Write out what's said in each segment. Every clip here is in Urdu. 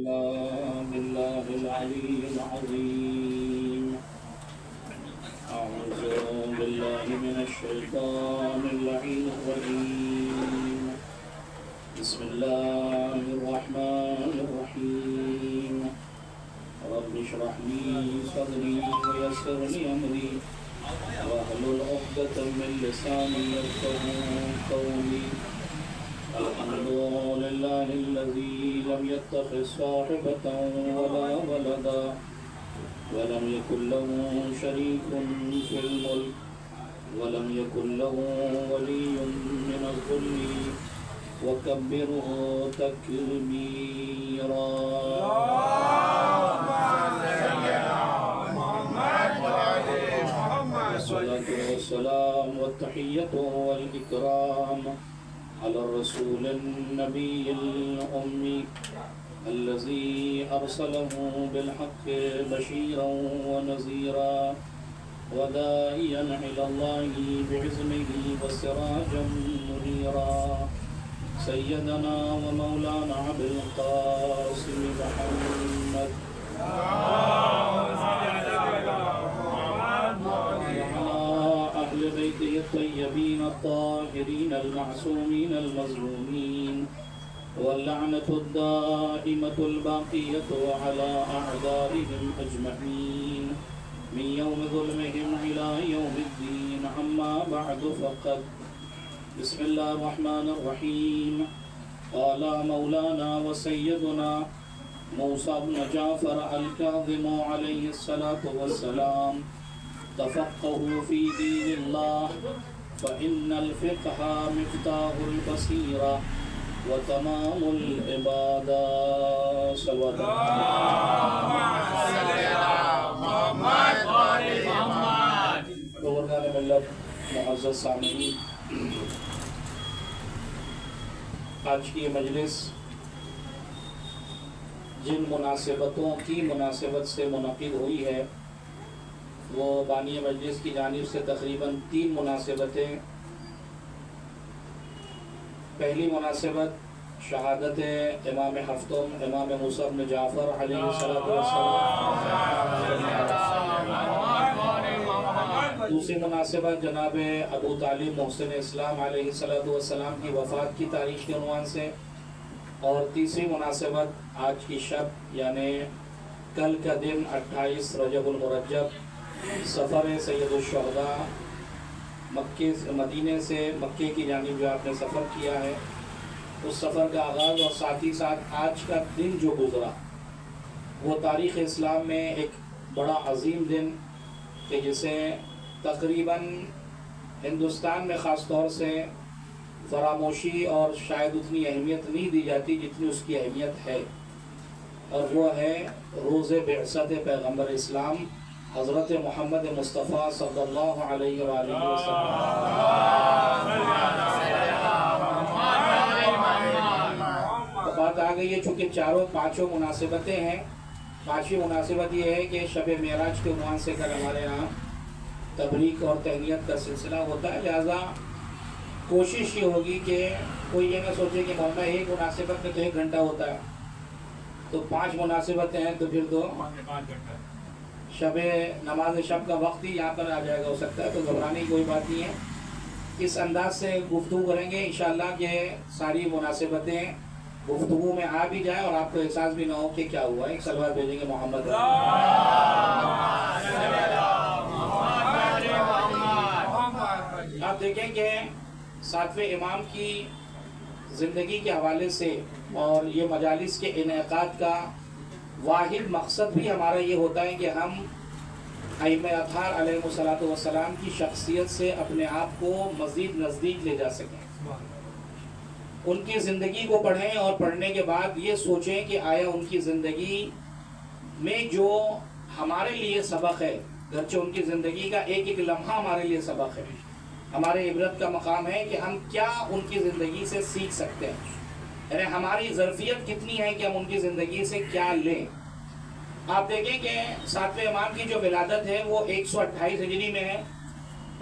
بالله العلي العظيم. أعوذ بالله من الشيطان اللعين الرجيم. بسم الله الرحمن الرحيم. رب اشرح لي صدري ويسر لي أمري واحلل عقدة من لساني يفقهوا قولي. الحمد لله الذي لم يتخذ صاحبة ولا ولدا ولم يكن له شريك في الملك ولم يكن له ولي من الذل وكبره تكبيرا. والصلاة والسلام والتحية والإكرام على الرسول النبي الأمي الذي أرسله بالحق بشيرا ونذيرا وداعيا إلى الله بإذنه وسراجا منيرا. سيدنا ومولانا أبي القاسم محمد أهل بيته الطيبين الطاهرين المعصومين المظلومين واللعنة الدائمة الباقية على أعدائهم أجمعين من يوم ظلمهم إلى يوم الدين. أما بعد فقد بسم الله الرحمن الرحيم. قال مولانا وسيدنا موسى بن جعفر الكاظم عليه الصلاة والسلام: تفقهوا في دين الله فإن الفقه مفتاح البصيرة وتمام العبادة. صلوات بزرگان ملت، معزز سامعین، آج کی مجلس جن مناسبتوں کی مناسبت سے منعقد ہوئی ہے وہ بانی مجلس کی جانب سے تقریباً 3 مناسبتیں. پہلی مناسبت شہادت امام ہفتم امام موسیٰ بن جعفر علیہ السلام. دوسری مناسبت جناب ابو طالب محسن اسلام علیہ السلام کی وفات کی تاریخ کے عنوان سے. اور تیسری مناسبت آج کی شب یعنی کل کا دن 28 رجب المرجب سفر سید الشہداء مدینے سے مکے کی جانب جو آپ نے سفر کیا ہے اس سفر کا آغاز اور ساتھ ہی ساتھ آج کا دن جو گزرا وہ تاریخ اسلام میں ایک بڑا عظیم دن کہ جسے تقریباً ہندوستان میں خاص طور سے فراموشی اور شاید اتنی اہمیت نہیں دی جاتی جتنی اس کی اہمیت ہے، اور وہ ہے روز بعثت پیغمبر اسلام حضرت محمد مصطفیٰ صلی اللہ علیہ وآلہ وسلم. بات آ گئی ہے چونکہ پانچوں مناسبتیں ہیں. پانچویں مناسبت یہ ہے کہ شب معراج کے عنوان سے کل ہمارے یہاں تبریک اور تہنیت کا سلسلہ ہوتا ہے، لہذا کوشش یہ ہوگی کہ کوئی یہ نہ سوچے کہ مولانا ایک مناسبت میں تو 1 گھنٹہ ہوتا ہے، تو 5 مناسبتیں ہیں تو پھر تو نماز شب کا وقت ہی یہاں پر آ جائے گا، ہو سکتا ہے. تو گھبرانے کی کوئی بات نہیں ہے. اس انداز سے گفتگو کریں گے انشاءاللہ کہ ساری مناسبتیں گفتگو میں آ بھی جائیں اور آپ کو احساس بھی نہ ہو کہ کیا ہوا ہے. ایک سلوات بھیجیں گے محمد. آپ دیکھیں کہ 7ویں امام کی زندگی کے حوالے سے اور یہ مجالس کے انعقاد کا واحد مقصد بھی ہمارا یہ ہوتا ہے کہ ہم ائمہ اطہار علیہ السلام کی شخصیت سے اپنے آپ کو مزید نزدیک لے جا سکیں، ان کی زندگی کو پڑھیں اور پڑھنے کے بعد یہ سوچیں کہ آیا ان کی زندگی میں جو ہمارے لیے سبق ہے، گرچہ ان کی زندگی کا ایک ایک لمحہ ہمارے لیے سبق ہے، ہمارے عبرت کا مقام ہے کہ ہم کیا ان کی زندگی سے سیکھ سکتے ہیں، یعنی ہماری ظرفیت کتنی ہے کہ ہم ان کی زندگی سے کیا لیں. آپ دیکھیں کہ 7ویں امام کی جو ولادت ہے وہ 128 ہجری میں ہے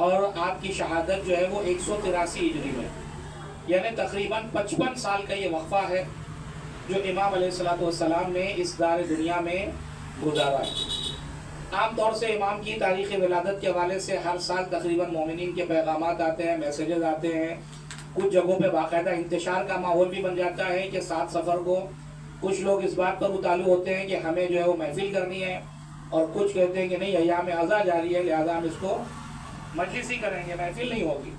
اور آپ کی شہادت جو ہے وہ 183 ہجری میں، یعنی تقریباً 55 سال کا یہ وقفہ ہے. جو امام علیہ الصلوۃ والسلام نے اس دار دنیا میں گزارا ہے۔ عام طور سے امام کی تاریخ ولادت کے حوالے سے ہر سال تقریباً مومنین کے پیغامات آتے ہیں، میسیجز آتے ہیں، کچھ جگہوں پہ باقاعدہ انتشار کا ماحول بھی بن جاتا ہے کہ 7 سفر کو کچھ لوگ اس بات پر اتالو ہوتے ہیں کہ ہمیں جو ہے وہ محفل کرنی ہے، اور کچھ کہتے ہیں کہ نہیں ایام عزا جاری ہے لہذا ہم اس کو مجلس ہی کریں گے، محفل نہیں ہوگی۔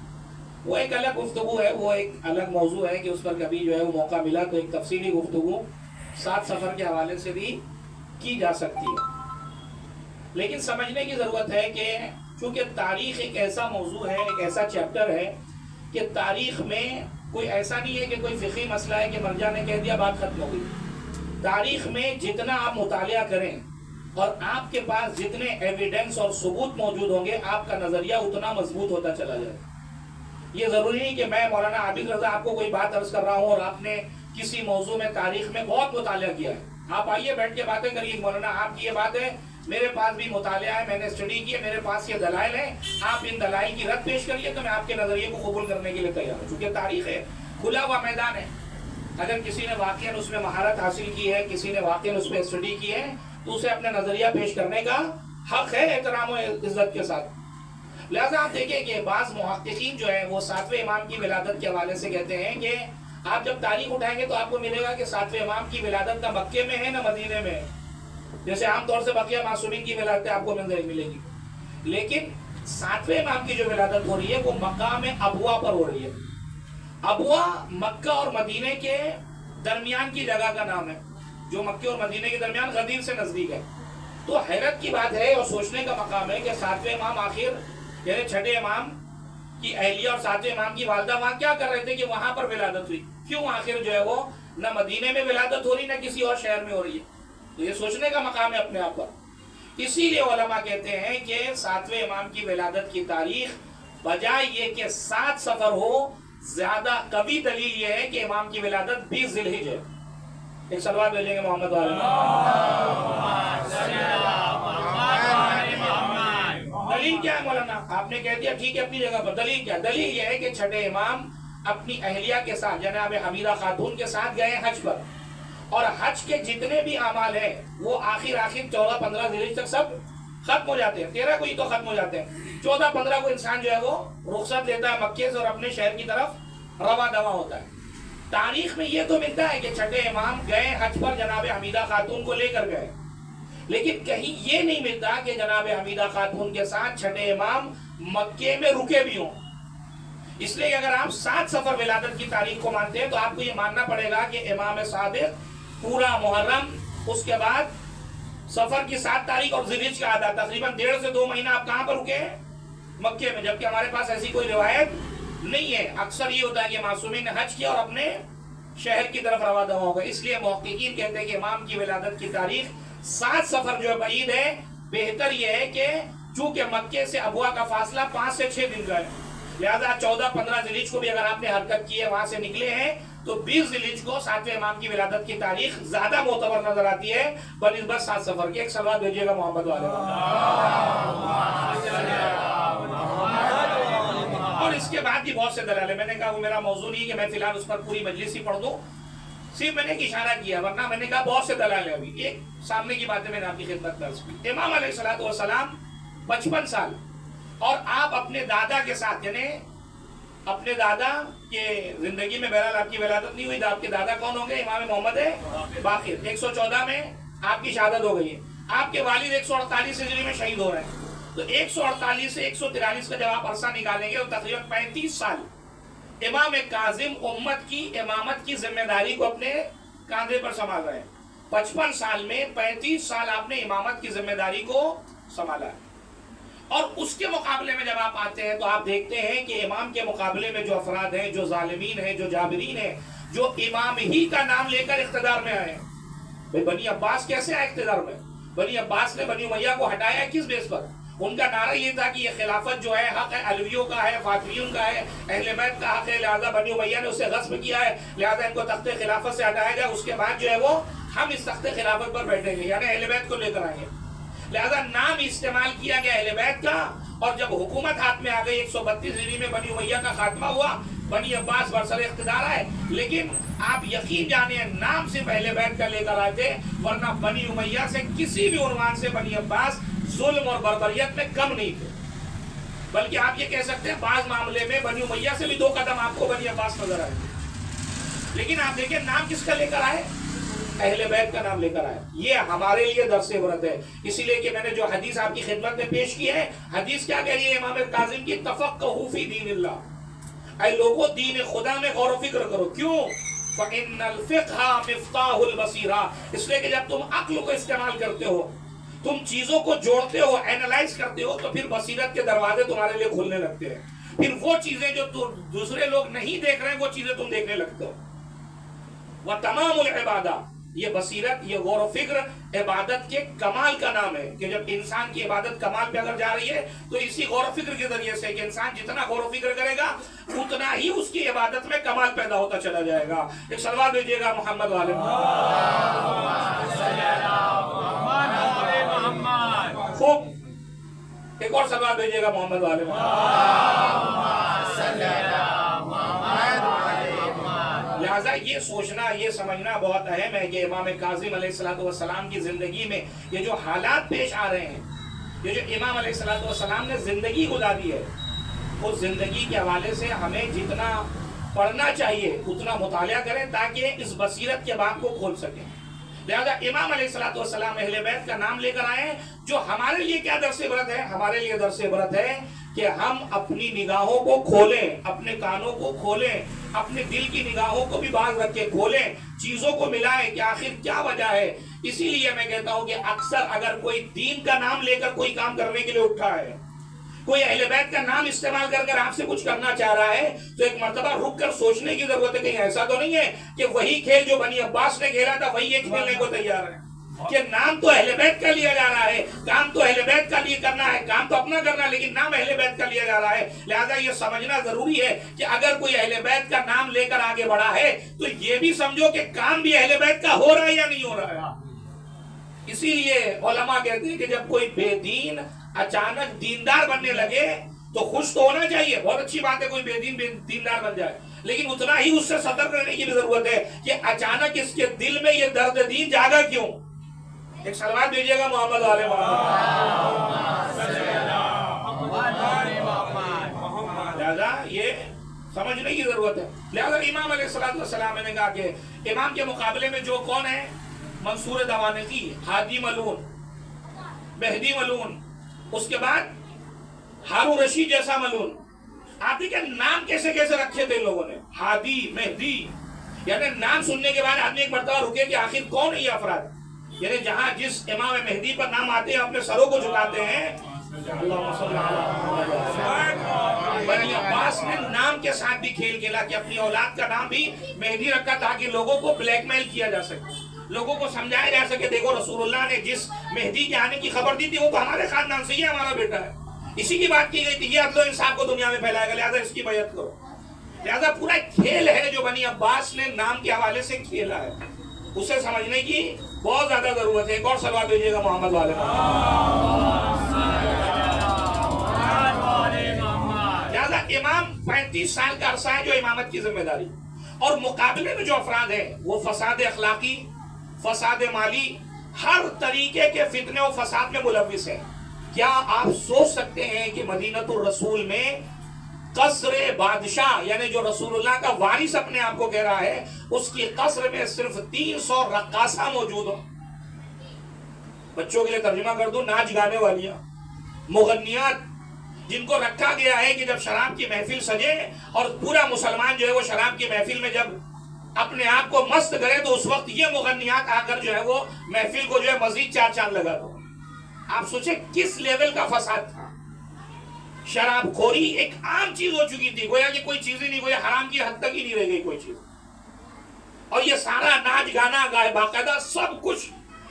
وہ ایک الگ گفتگو ہے، وہ ایک الگ موضوع ہے کہ اس پر کبھی جو ہے وہ موقع ملا تو ایک تفصیلی گفتگو 7 سفر کے حوالے سے بھی کی جا سکتی ہے۔ لیکن سمجھنے کی ضرورت ہے کہ چونکہ تاریخ ایک ایسا موضوع ہے، ایک ایسا چیپٹر ہے کہ تاریخ میں کوئی ایسا نہیں ہے کہ کوئی فقہی مسئلہ ہے کہ مرجع نے کہہ دیا بات ختم ہو گئی۔ تاریخ میں جتنا آپ مطالعہ کریں اور آپ کے پاس جتنے ایویڈنس اور ثبوت موجود ہوں گے، آپ کا نظریہ اتنا مضبوط ہوتا چلا جائے۔ یہ ضروری نہیں کہ میں مولانا عابد رضا آپ کو کوئی بات عرض کر رہا ہوں اور آپ نے کسی موضوع میں تاریخ میں بہت مطالعہ کیا ہے، آپ آئیے بیٹھ کے باتیں کریے، مولانا آپ کی یہ بات ہے، میرے پاس بھی مطالعہ ہے، میں نے اسٹڈی کی ہے، میرے پاس یہ دلائل ہیں، آپ ان دلائل کی رد پیش کریے تو میں آپ کے نظریے کو قبول کرنے کے لیے تیار ہوں۔ چونکہ تاریخ ہے، کھلا ہوا میدان ہے، اگر کسی نے واقعاً اس میں مہارت حاصل کی ہے، کسی نے واقعاً اس میں اسٹڈی کی ہے تو اسے اپنا نظریہ پیش کرنے کا حق ہے احترام و عزت کے ساتھ۔ لہذا آپ دیکھیں کہ بعض محققین جو ہیں وہ 7ویں امام کی ولادت کے حوالے سے کہتے ہیں کہ آپ جب تاریخ اٹھائیں گے تو آپ کو ملے گا کہ 7ویں امام کی ولادت نہ مکے میں ہے نہ مدینے میں ہے، جیسے عام طور سے بقیہ معصومین کی ولادت آپ کو ملے گی، لیکن 7ویں امام کی جو ولادت ہو رہی ہے وہ مقام ابوا پر ہو رہی ہے۔ ابوا مکہ اور مدینے کے درمیان کی جگہ کا نام ہے، جو مکے اور مدینے کے درمیان غدیر سے نزدیک ہے۔ تو حیرت کی بات ہے اور سوچنے کا مقام ہے کہ 7ویں امام آخر یعنی 6 امام کی اہلیہ اور 7ویں امام کی والدہ وہاں کیا کر رہے تھے کہ وہاں پر ولادت ہوئی؟ کیوں آخر جو ہے وہ نہ مدینے میں ولادت ہو رہی نہ کسی اور شہر میں ہو رہی ہے؟ تو یہ سوچنے کا مقام ہے اپنے آپ پر۔ اسی لیے علماء کہتے ہیں کہ 7ویں امام کی ولادت کی تاریخ بجائے یہ کہ 7 سفر ہو، زیادہ قوی دلیل یہ ہے کہ امام کی ولادت 20 ذی الحجہ ہے۔ ایک صلوات بھیجیں گے محمد والے دلیل کیا ہے مولانا؟ آپ نے کہہ دیا ٹھیک ہے اپنی جگہ پر، دلیل کیا؟ دلیل یہ ہے کہ 6 امام اپنی اہلیہ کے ساتھ جناب حمیدہ خاتون کے ساتھ گئے حج پر، اور حج کے جتنے بھی اعمال ہیں وہ آخر 14-15 ذی الحجہ تک سب ختم ہو جاتے ہیں، 13 کو ہی تو ختم ہو جاتے ہیں، 14-15 کو انسان جو ہے وہ رخصت لیتا ہے مکے سے اور اپنے شہر کی طرف رواں دواں ہوتا ہے۔ تاریخ میں یہ تو ملتا ہے کہ 6 امام گئے حج پر، جناب حمیدہ خاتون کو لے کر گئے، لیکن کہیں یہ نہیں ملتا کہ جناب حمیدہ خاتون کے ساتھ 6 امام مکے میں رکے بھی ہوں۔ اس لیے اگر آپ 7 سفر ولادت کی تاریخ کو مانتے ہیں تو آپ کو یہ ماننا پڑے گا کہ امام صادق پورا محرم، اس کے بعد سفر کی 7 تاریخ اور ذی الحجہ کا آدھا، تقریباً 1.5 سے 2 مہینہ آپ کہاں پر رکے ہیں؟ مکے میں، جبکہ ہمارے پاس ایسی کوئی روایت نہیں ہے۔ اکثر یہ ہوتا ہے کہ معصومین نے حج کیا اور اپنے شہر کی طرف رواں دواں ہو گئے۔ اس لیے محققین کہتے ہیں کہ امام کی ولادت کی تاریخ 7 سفر جو ہے بعید ہے۔ بہتر یہ ہے کہ چونکہ مکے سے ابوا کا فاصلہ 5 سے 6 دن کا ہے، لہذا 14-15 ذی الحجہ کو بھی اگر آپ نے حرکت کی ہے، وہاں سے نکلے ہیں، تو 20 ذی الحجہ کو 7ویں امام کی ولادت کی تاریخ زیادہ معتبر نظر آتی ہے بنسبت 7 سفر کے۔ ایک سوال بھیجیے گا محمد والے۔ اور اس کے بعد بھی بہت سے دلائل ہیں، میں نے کہا وہ میرا موضوع نہیں کہ میں فی الحال اس پر پوری مجلس ہی پڑھ دوں، صرف میں نے ایک اشارہ کیا، ورنہ میں نے کہا بہت سے دلائل ہیں۔ ابھی ایک سامنے کی باتیں میں نے آپ کی خدمت میں عرض کی۔ امام علیہ السلام 55 سال، اور آپ اپنے دادا کے ساتھ، یعنی اپنے دادا کے زندگی میں بہرحال آپ کی ولادت نہیں ہوئی، آپ کے دادا کون ہوں گے؟ امام محمد باقر۔ 114 میں آپ کی شہادت ہو گئی ہے، آپ کے والد 148 ہجری میں شہید ہو رہے ہیں، تو 148 سے 143 کا جب آپ عرصہ نکالیں گے تو تقریباً 35 سال امام کاظم امت کی امامت کی ذمہ داری کو اپنے کاندھے پر سنبھال رہے ہیں۔ 55 سال میں 35 سال آپ نے امامت کی ذمہ داری کو سنبھالا ہے، اور اس کے مقابلے میں جب آپ آتے ہیں تو آپ دیکھتے ہیں کہ امام کے مقابلے میں جو افراد ہیں، جو ظالمین ہیں، جو جابرین ہیں، جو امام ہی کا نام لے کر اقتدار میں آئے ہیں۔ بنی عباس کیسے آئے اقتدار میں؟ بنی عباس نے بنی امیہ کو ہٹایا کس بیس پر؟ ان کا نعرہ یہ تھا کہ یہ خلافت جو ہے حق ہے علویوں کا ہے، فاطمیوں کا ہے، اہل بیت کا حق ہے، لہذا بنی امیہ نے اسے غصب کیا ہے، لہذا ان کو تخت خلافت سے ہٹایا جائے، اس کے بعد جو ہے وہ ہم اس تخت خلافت پر بیٹھیں گے، یعنی اہل بیت کو لے کر آئیں گے۔ لہذا نام استعمال کیا گیا اہل بیت کا، اور جب حکومت ہاتھ میں آ گئی 132 ہجری میں بنی امیہ کا خاتمہ ہوا، بنی عباس برسر اقتدار آئے، لیکن آپ یقین جانے نام سے پہلے بیت کا لے کر آئے تھے، ورنہ بنی امیہ سے کسی بھی عنوان سے بنی عباس ظلم اور بربریت میں کم نہیں تھے، بلکہ آپ یہ کہہ سکتے ہیں بعض معاملے میں بنی امیہ سے بھی 2 قدم آپ کو بنی عباس نظر آئے، لیکن آپ دیکھیں نام کس کا لے کر آئے؟ اہل بیت کا نام لے کر آئے۔ یہ ہمارے لیے درس عبرت ہے، اسی لیے کہ میں نے جو حدیث آپ کی خدمت میں پیش کی ہے، حدیث کیا کہہ رہی ہے امام کاظم کی؟ تفقہوا فی دین اللہ، اے لوگوں دین خدا میں غور و فکر کرو۔ کیوں؟ فَإِنَّ الْفِقْهَ مِفْتَاحُ الْبَصِيرَةِ، اس لیے کہ جب تم عقل کو استعمال کرتے ہو، تم چیزوں کو جوڑتے ہو، اینالائز کرتے ہو، تو پھر بصیرت کے دروازے تمہارے لیے کھلنے لگتے ہیں، پھر وہ چیزیں جو دوسرے لوگ نہیں دیکھ رہے ہیں وہ چیزیں تم دیکھنے لگتے ہو۔ وَتَمَامُ الْعِبَادَةِ، یہ بصیرت، یہ غور و فکر عبادت کے کمال کا نام ہے، کہ جب انسان کی عبادت کمال پہ اگر جا رہی ہے تو اسی غور و فکر کے ذریعے سے، کہ انسان جتنا غور و فکر کرے گا اتنا ہی اس کی عبادت میں کمال پیدا ہوتا چلا جائے گا۔ ایک صلوات بھیجیے گا محمد والے خوب، ایک اور صلوات بھیجیے گا محمد والے لہذا یہ سوچنا، یہ سمجھنا بہت اہم ہے کہ امام کاظم علیہ السلام کی زندگی میں یہ جو حالات پیش آ رہے ہیں، یہ جو امام علیہ السلام نے زندگی گزاری ہے، اس زندگی کے حوالے سے ہمیں جتنا پڑھنا چاہیے اتنا مطالعہ کریں تاکہ اس بصیرت کے باب کو کھول سکیں۔ لہذا امام علیہ السلام اہل بیت کا نام لے کر آئے ہیں، جو ہمارے لیے کیا درس عبرت ہے؟ ہمارے لیے درس عبرت ہے کہ ہم اپنی نگاہوں کو کھولیں، اپنے کانوں کو کھولیں، اپنے دل کی نگاہوں کو بھی باز رکھ کے کھولیں، چیزوں کو ملائیں کہ آخر کیا وجہ ہے۔ اسی لیے میں کہتا ہوں کہ اکثر اگر کوئی دین کا نام لے کر کوئی کام کرنے کے لیے اٹھا ہے، کوئی اہل بیت کا نام استعمال کر کر آپ سے کچھ کرنا چاہ رہا ہے، تو ایک مرتبہ رک کر سوچنے کی ضرورت ہے، کہیں ایسا تو نہیں ہے کہ وہی کھیل جو بنی عباس نے کھیلا تھا وہی یہ کھیلنے کو تیار ہے، کہ نام تو اہل بیت کا لیا جا رہا ہے، کام تو اہل بیت کا لیے کرنا ہے، کام تو اپنا کرنا ہے، لیکن نام اہل بیت کا لیا جا رہا ہے۔ لہذا یہ سمجھنا ضروری ہے کہ اگر کوئی اہل بیت کا نام لے کر آگے بڑھا ہے تو یہ بھی سمجھو کہ کام بھی اہل بیت کا ہو رہا ہے یا نہیں ہو رہا ہے۔ اسی لیے علماء کہتے ہیں کہ جب کوئی بے دین اچانک دیندار بننے لگے تو خوش تو ہونا چاہیے، بہت اچھی بات ہے کوئی بے دین دیندار بن جائے، لیکن اتنا ہی اس سے سترک رہنے کی بھی ضرورت ہے کہ اچانک اس کے دل میں یہ درد دین جاگا کیوں۔ ایک سلوات بھیجیے گا محمد والے لہذا یہ سمجھنے کی ضرورت ہے۔ لہذا امام علیہ السلام نے کہا کہ امام کے مقابلے میں جو کون ہے؟ منصور دوانقی، ہادی ملون، مہدی ملون، اس کے بعد ہارون رشید جیسا ملون۔ آپ دیکھیں نام کیسے کیسے رکھے تھے ان لوگوں نے، ہادی، مہدی، یعنی نام سننے کے بعد آدمی ایک مرتبہ رکے کہ آخر کون ہے یہ افراد، یعنی جہاں جس امام مہدی پر نام آتے ہیں اپنے سروں کو جھکاتے ہیں۔ اللہم صلی اللہ بنی عباس نے نام کے ساتھ بھی کھیل کھیلا کہ اپنی اولاد کا نام بھی مہدی رکھا تاکہ لوگوں کو بلیک میل کیا جا سکے، لوگوں کو سمجھایا جا سکے دیکھو رسول اللہ نے جس مہدی کے آنے کی خبر دی تھی وہ تو ہمارے خاندان سے ہی ہمارا بیٹا ہے، اسی کی بات کی گئی تھی، یہ عدل و انصاف کو دنیا میں پھیلائے گا، لہذا اس کی بیعت کرو۔ لہذا پورا کھیل ہے جو بنی عباس نے نام کے حوالے سے کھیلا ہے، اسے سمجھنے کی بہت زیادہ ضرورت ہے۔ ایک اور سلوات بھیجیے گا محمد والے لہذا امام 35 سال کا عرصہ ہے جو امامت کی ذمہ داری، اور مقابلے میں جو افراد ہیں وہ فساد اخلاقی، فساد مالی، ہر طریقے کے فتنے و فساد میں ملوث ہیں۔ کیا آپ سوچ سکتے ہیں کہ مدینۃ الرسول میں قصر بادشاہ، یعنی جو رسول اللہ کا وارث اپنے آپ کو کہہ رہا ہے، اس کی قصر میں صرف 300 رقاصہ موجود ہوں؟ بچوں کے لیے ترجمہ کر دوں، ناچ گانے والیاں، مغنیات، جن کو رکھا گیا ہے کہ جب شراب کی محفل سجے اور پورا مسلمان جو ہے وہ شراب کی محفل میں جب اپنے آپ کو مست کرے تو اس وقت یہ مغنیات آ کر جو ہے وہ محفل کو جو ہے مزید 4 چاند لگا دو۔ آپ سوچیں کس لیول کا فساد تھا۔ شراب خوری ایک عام چیز ہو چکی تھی، گویا کہ کوئی چیز ہی نہیں، گویا حرام کی حد تک ہی نہیں رہ گئی کوئی چیز، اور یہ سارا ناچ گانا گائے باقاعدہ سب کچھ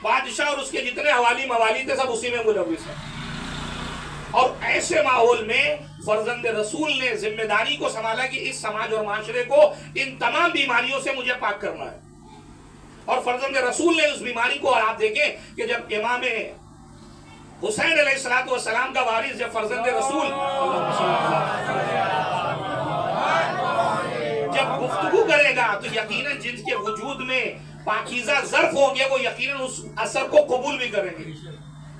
بادشاہ اور اس کے جتنے حوالی موالی تھے سب اسی میں ملوث ہیں۔ اور ایسے ماحول میں فرزند رسول نے ذمہ داری کو سنبھالا کہ اس سماج اور معاشرے کو ان تمام بیماریوں سے مجھے پاک کرنا ہے، اور فرزند رسول نے اس بیماری کو، اور آپ دیکھیں کہ جب امام حسین علیہ السلام کا وارث جب فرزند رسول جب گفتگو کرے گزرے گا تو یقیناً جن کے وجود میں پاکیزہ ظرف ہوں گے وہ یقیناً اس اثر کو قبول بھی کریں گے.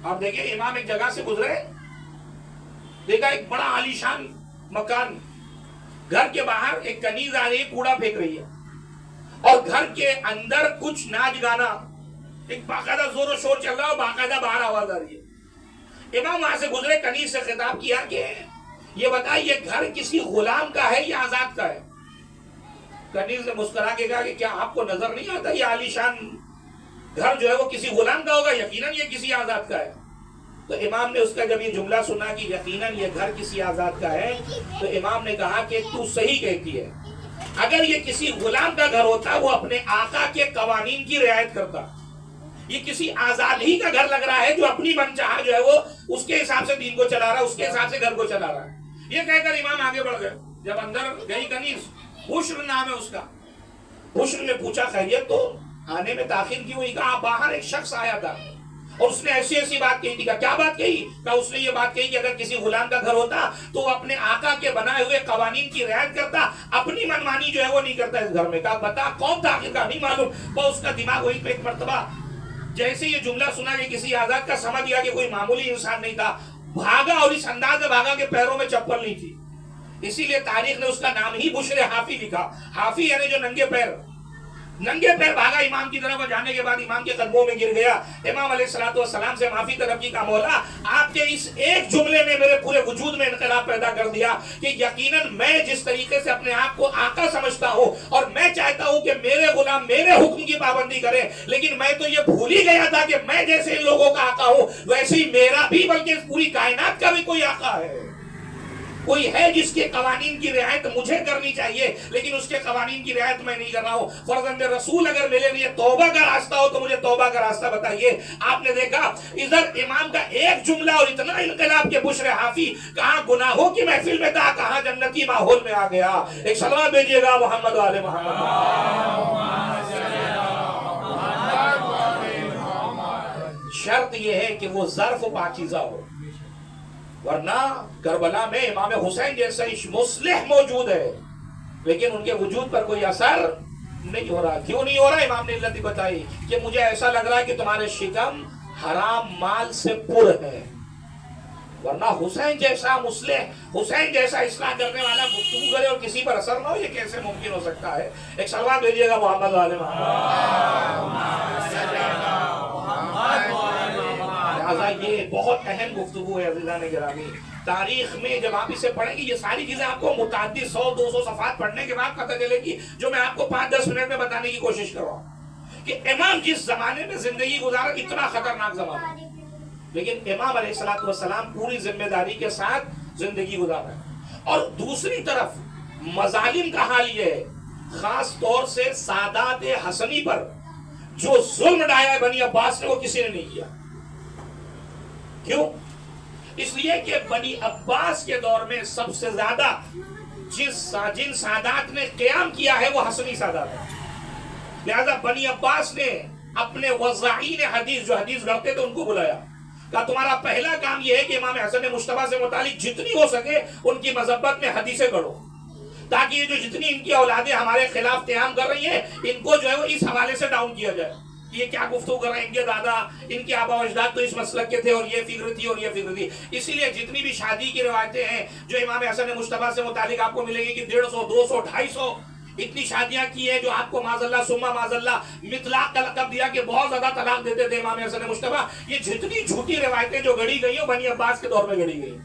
آپ دیکھیں امام ایک جگہ سے گزرے, دیکھا ایک بڑا عالیشان مکان, گھر کے باہر ایک کنیز آ رہی ہے, کوڑا پھینک رہی ہے, اور گھر کے اندر کچھ ناچ گانا, ایک باقاعدہ زور و شور چل رہا ہے, باقاعدہ باہر آواز آ رہی ہے. امام وہاں سے گزرے, کنیز سے خطاب کیا کہ یہ بتائیے یہ گھر کسی غلام کا ہے یا آزاد کا ہے؟ کنیز نے مسکرا کے کہا کہ کیا آپ کو نظر نہیں آتا یہ عالیشان گھر جو ہے وہ کسی غلام کا ہوگا, یقیناً یہ کسی آزاد کا ہے. تو امام نے اس کا جب یہ جملہ سنا کہ یقیناً یہ گھر کسی آزاد کا ہے, تو امام نے کہا کہ تو صحیح کہتی ہے. اگر یہ کسی غلام کا گھر ہوتا وہ اپنے آقا کے قوانین کی رعایت کرتا. یہ کسی آزاد ہی کا گھر لگ رہا ہے جو اپنی من چاہا جو ہے وہ اس کے حساب سے دین کو چلا رہا ہے, اس کے حساب سے گھر کو چلا رہا ہے. یہ کہہ کر امام آگے بڑھ گئے. جب اندر گئی کنیز, بشر نام ہے اس کا, بشر نے پوچھا خیریت تو آنے میں تاخیر کی ہوئی؟ کہا باہر ایک شخص آیا تھا اور اس نے ایسی ایسی بات کہی تھی. کیا بات کہی؟ کہا اس نے یہ بات کہی کہ اگر کسی غلام کا گھر ہوتا تو وہ اپنے آقا کے بنائے ہوئے قوانین کی رعایت کرتا, اپنی منمانی جو ہے وہ نہیں کرتا اس گھر میں. کہا بتا کون تھا آخر کا؟ نہیں معلوم. وہ اس کا دماغ وہی پہ ایک مرتبہ جیسے یہ جملہ سنا کہ کسی آزاد کا, سمجھ گیا کہ کوئی معمولی انسان نہیں تھا, بھاگا, اور اس انداز میں بھاگا کہ پیروں میں چپل نہیں تھی. اسی لیے تاریخ نے اس کا نام ہی بشر حافی لکھا. حافی یعنی جو ننگے پیر, ننگے پیر بھاگا امام کی طرف, جانے کے بعد امام کے قدموں میں گر گیا. امام علیہ السلام سے معافی طلب کی, کا مولا آپ کے اس ایک جملے نے میرے پورے وجود میں انقلاب پیدا کر دیا کہ یقیناً میں جس طریقے سے اپنے آپ کو آقا سمجھتا ہوں اور میں چاہتا ہوں کہ میرے غلام میرے حکم کی پابندی کرے, لیکن میں تو یہ بھول ہی گیا تھا کہ میں جیسے ان لوگوں کا آقا ہوں ویسے ہی میرا بھی, بلکہ اس پوری کائنات کا بھی کوئی آقا ہے. کوئی ہے جس کے قوانین کی رعایت مجھے کرنی چاہیے, لیکن اس کے قوانین کی رعایت میں نہیں کر رہا ہوں. فرزند رسول اگر میرے لیے توبہ کا راستہ ہو تو مجھے توبہ کا راستہ بتائیے. آپ نے دیکھا ادھر امام کا ایک جملہ اور اتنا انقلاب کے بشر حافی کہاں گناہوں کی محفل میں تھا, کہاں جنتی ماحول میں آ گیا. ایک سلام بھیجیے گا محمد والے محمد. شرط یہ ہے کہ وہ ظرف پاکیزہ ہو, ورنہ کربلا میں امام حسین جیسا مصلح موجود ہے لیکن ان کے وجود پر کوئی اثر نہیں ہو رہا. کیوں نہیں ہو رہا؟ امام نے علت بتائی کہ مجھے ایسا لگ رہا ہے کہ تمہارے شکم حرام مال سے پر ہے. ورنہ حسین جیسا مصلح, حسین جیسا اصلاح کرنے والا گفتگو کرے اور کسی پر اثر نہ ہو, یہ کیسے ممکن ہو سکتا ہے؟ ایک سلوات بھیجیے گا محمد والے محمد. یہ بہت اہم گفتگو ہے عزیزان گرامی. تاریخ میں جب آپ اسے پڑھیں گے یہ ساری چیزیں آپ کو متعدد 100-200 صفحات پڑھنے کے بعد پتہ چلے گی, جو میں آپ کو 5-10 منٹ میں بتانے کی کوشش کر رہا ہوں کہ امام جس زمانے میں زندگی گزارا اتنا خطرناک زمانہ, لیکن امام علیہ السلام پوری ذمہ داری کے ساتھ زندگی گزارا. اور دوسری طرف مظالم کا حال یہ ہے, خاص طور سے سادات حسنی پر جو ظلم ڈھایا ہے بنی عباس نے وہ کسی نے نہیں کیا. کیوں؟ اس لیے کہ بنی عباس کے دور میں سب سے زیادہ جن سادات نے قیام کیا ہے وہ حسنی سادات ہے. لہذا بنی عباس نے اپنے وضاعین حدیث جو حدیث گڑھتے تھے ان کو بلایا, کہا تمہارا پہلا کام یہ ہے کہ امام حسن مجتبیٰ سے متعلق جتنی ہو سکے ان کی مذہبت میں حدیثیں گڑھو, تاکہ یہ جو جتنی ان کی اولادیں ہمارے خلاف قیام کر رہی ہیں ان کو جو ہے وہ اس حوالے سے ڈاؤن کیا جائے. یہ کیا گفتگو کر رہے ہیں, ان کے دادا ان کے آبا و اجداد تو اس مسلک کے تھے اور یہ فکر تھی اور یہ فکر تھی. اسی لیے جتنی بھی شادی کی روایتیں ہیں جو امام حسن مجتبیٰ سے متعلق آپ کو ملے گی کہ 150, 200, 250 اتنی شادیاں کی ہیں جو آپ کو معاذ اللہ ثم معاذ اللہ مطلاق کا لقب دیا کہ بہت زیادہ طلاق دیتے تھے امام حسن مجتبیٰ. یہ جتنی جھوٹی روایتیں جو گڑھی گئی ہیں بنی عباس کے دور میں گڑھی گئی,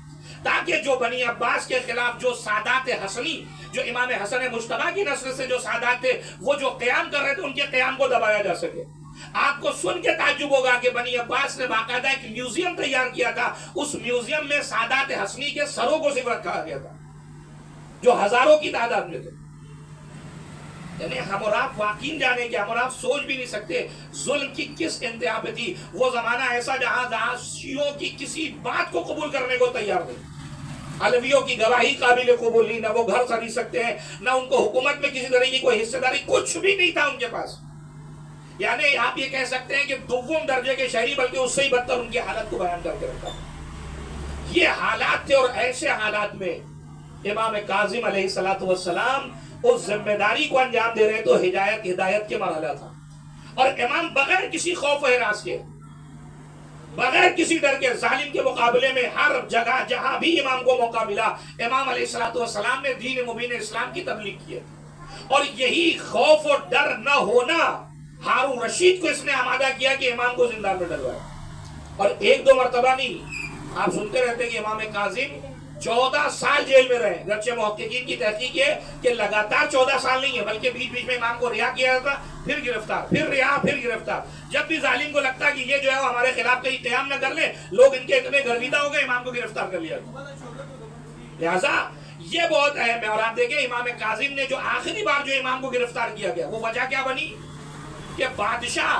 تاکہ جو بنی عباس کے خلاف جو سادات حسنی, جو امام حسن مجتبیٰ کی نسل سے جو سادات تھے وہ جو قیام کر رہے تھے ان کے قیام کو دبایا جا سکے. آپ کو سن کے تعجب ہوگا کہ بنی عباس نے باقاعدہ ایک میوزیم تیار کیا تھا, اس میوزیم میں سادات حسنی کے سروں کو صرف رکھا گیا تھا جو ہزاروں کی تعداد میں تھے. یعنی ہم اور آپ واقعی جانے کہ ہم اور آپ سوچ بھی نہیں سکتے ظلم کی کس انتہا پہ تھی. وہ زمانہ ایسا جہاں شیعوں کی کسی بات کو قبول کرنے کو تیار نہیں, علویوں کی گواہی قابل قبول نہیں, نہ وہ گھر خرید سکتے ہیں, نہ ان کو حکومت میں کسی طرح کی کوئی حصہ داری, کچھ بھی نہیں تھا ان کے پاس. یعنی آپ یہ کہہ سکتے ہیں کہ دوم درجے کے شہری, بلکہ اس سے ہی بدتر ان کی حالت کو بیان کر کے رکھا. یہ حالات تھے, اور ایسے حالات میں امام کاظم علیہ السلام اس ذمہ داری کو انجام دے رہے تو ہدایت کے مرحلہ تھا. اور امام بغیر کسی خوف و ہراس کے، بغیر کسی ڈر کے، ظالم کے مقابلے میں ہر جگہ جہاں بھی امام کو موقع ملا، امام علیہ السلام نے دین مبین اسلام کی تبلیغ کی. اور یہی خوف اور ڈر نہ ہونا ہارون رشید کو اس نے آمادہ کیا کہ امام کو زندان میں ڈلوائے. اور ایک دو مرتبہ نہیں، آپ سنتے رہتے ہیں کہ امام کاظم 14 سال جیل میں رہے. گرچہ محققین کی تحقیق ہے کہ لگاتار 14 سال نہیں ہے، بلکہ بیچ بیچ میں امام کو رہا کیا جاتا، پھر گرفتار، پھر رہا، پھر گرفتار. جب بھی ظالم کو لگتا کہ یہ جو ہے وہ ہمارے خلاف کہیں قیام نہ کر لے، لوگ ان کے اتنے گرویدہ ہو گئے، امام کو گرفتار کر لیا. لہذا یہ بہت اہم ہے. اور آپ دیکھیں امام کاظم نے جو آخری بار جو امام کو گرفتار کیا گیا، وہ وجہ کیا بنی کہ بادشاہ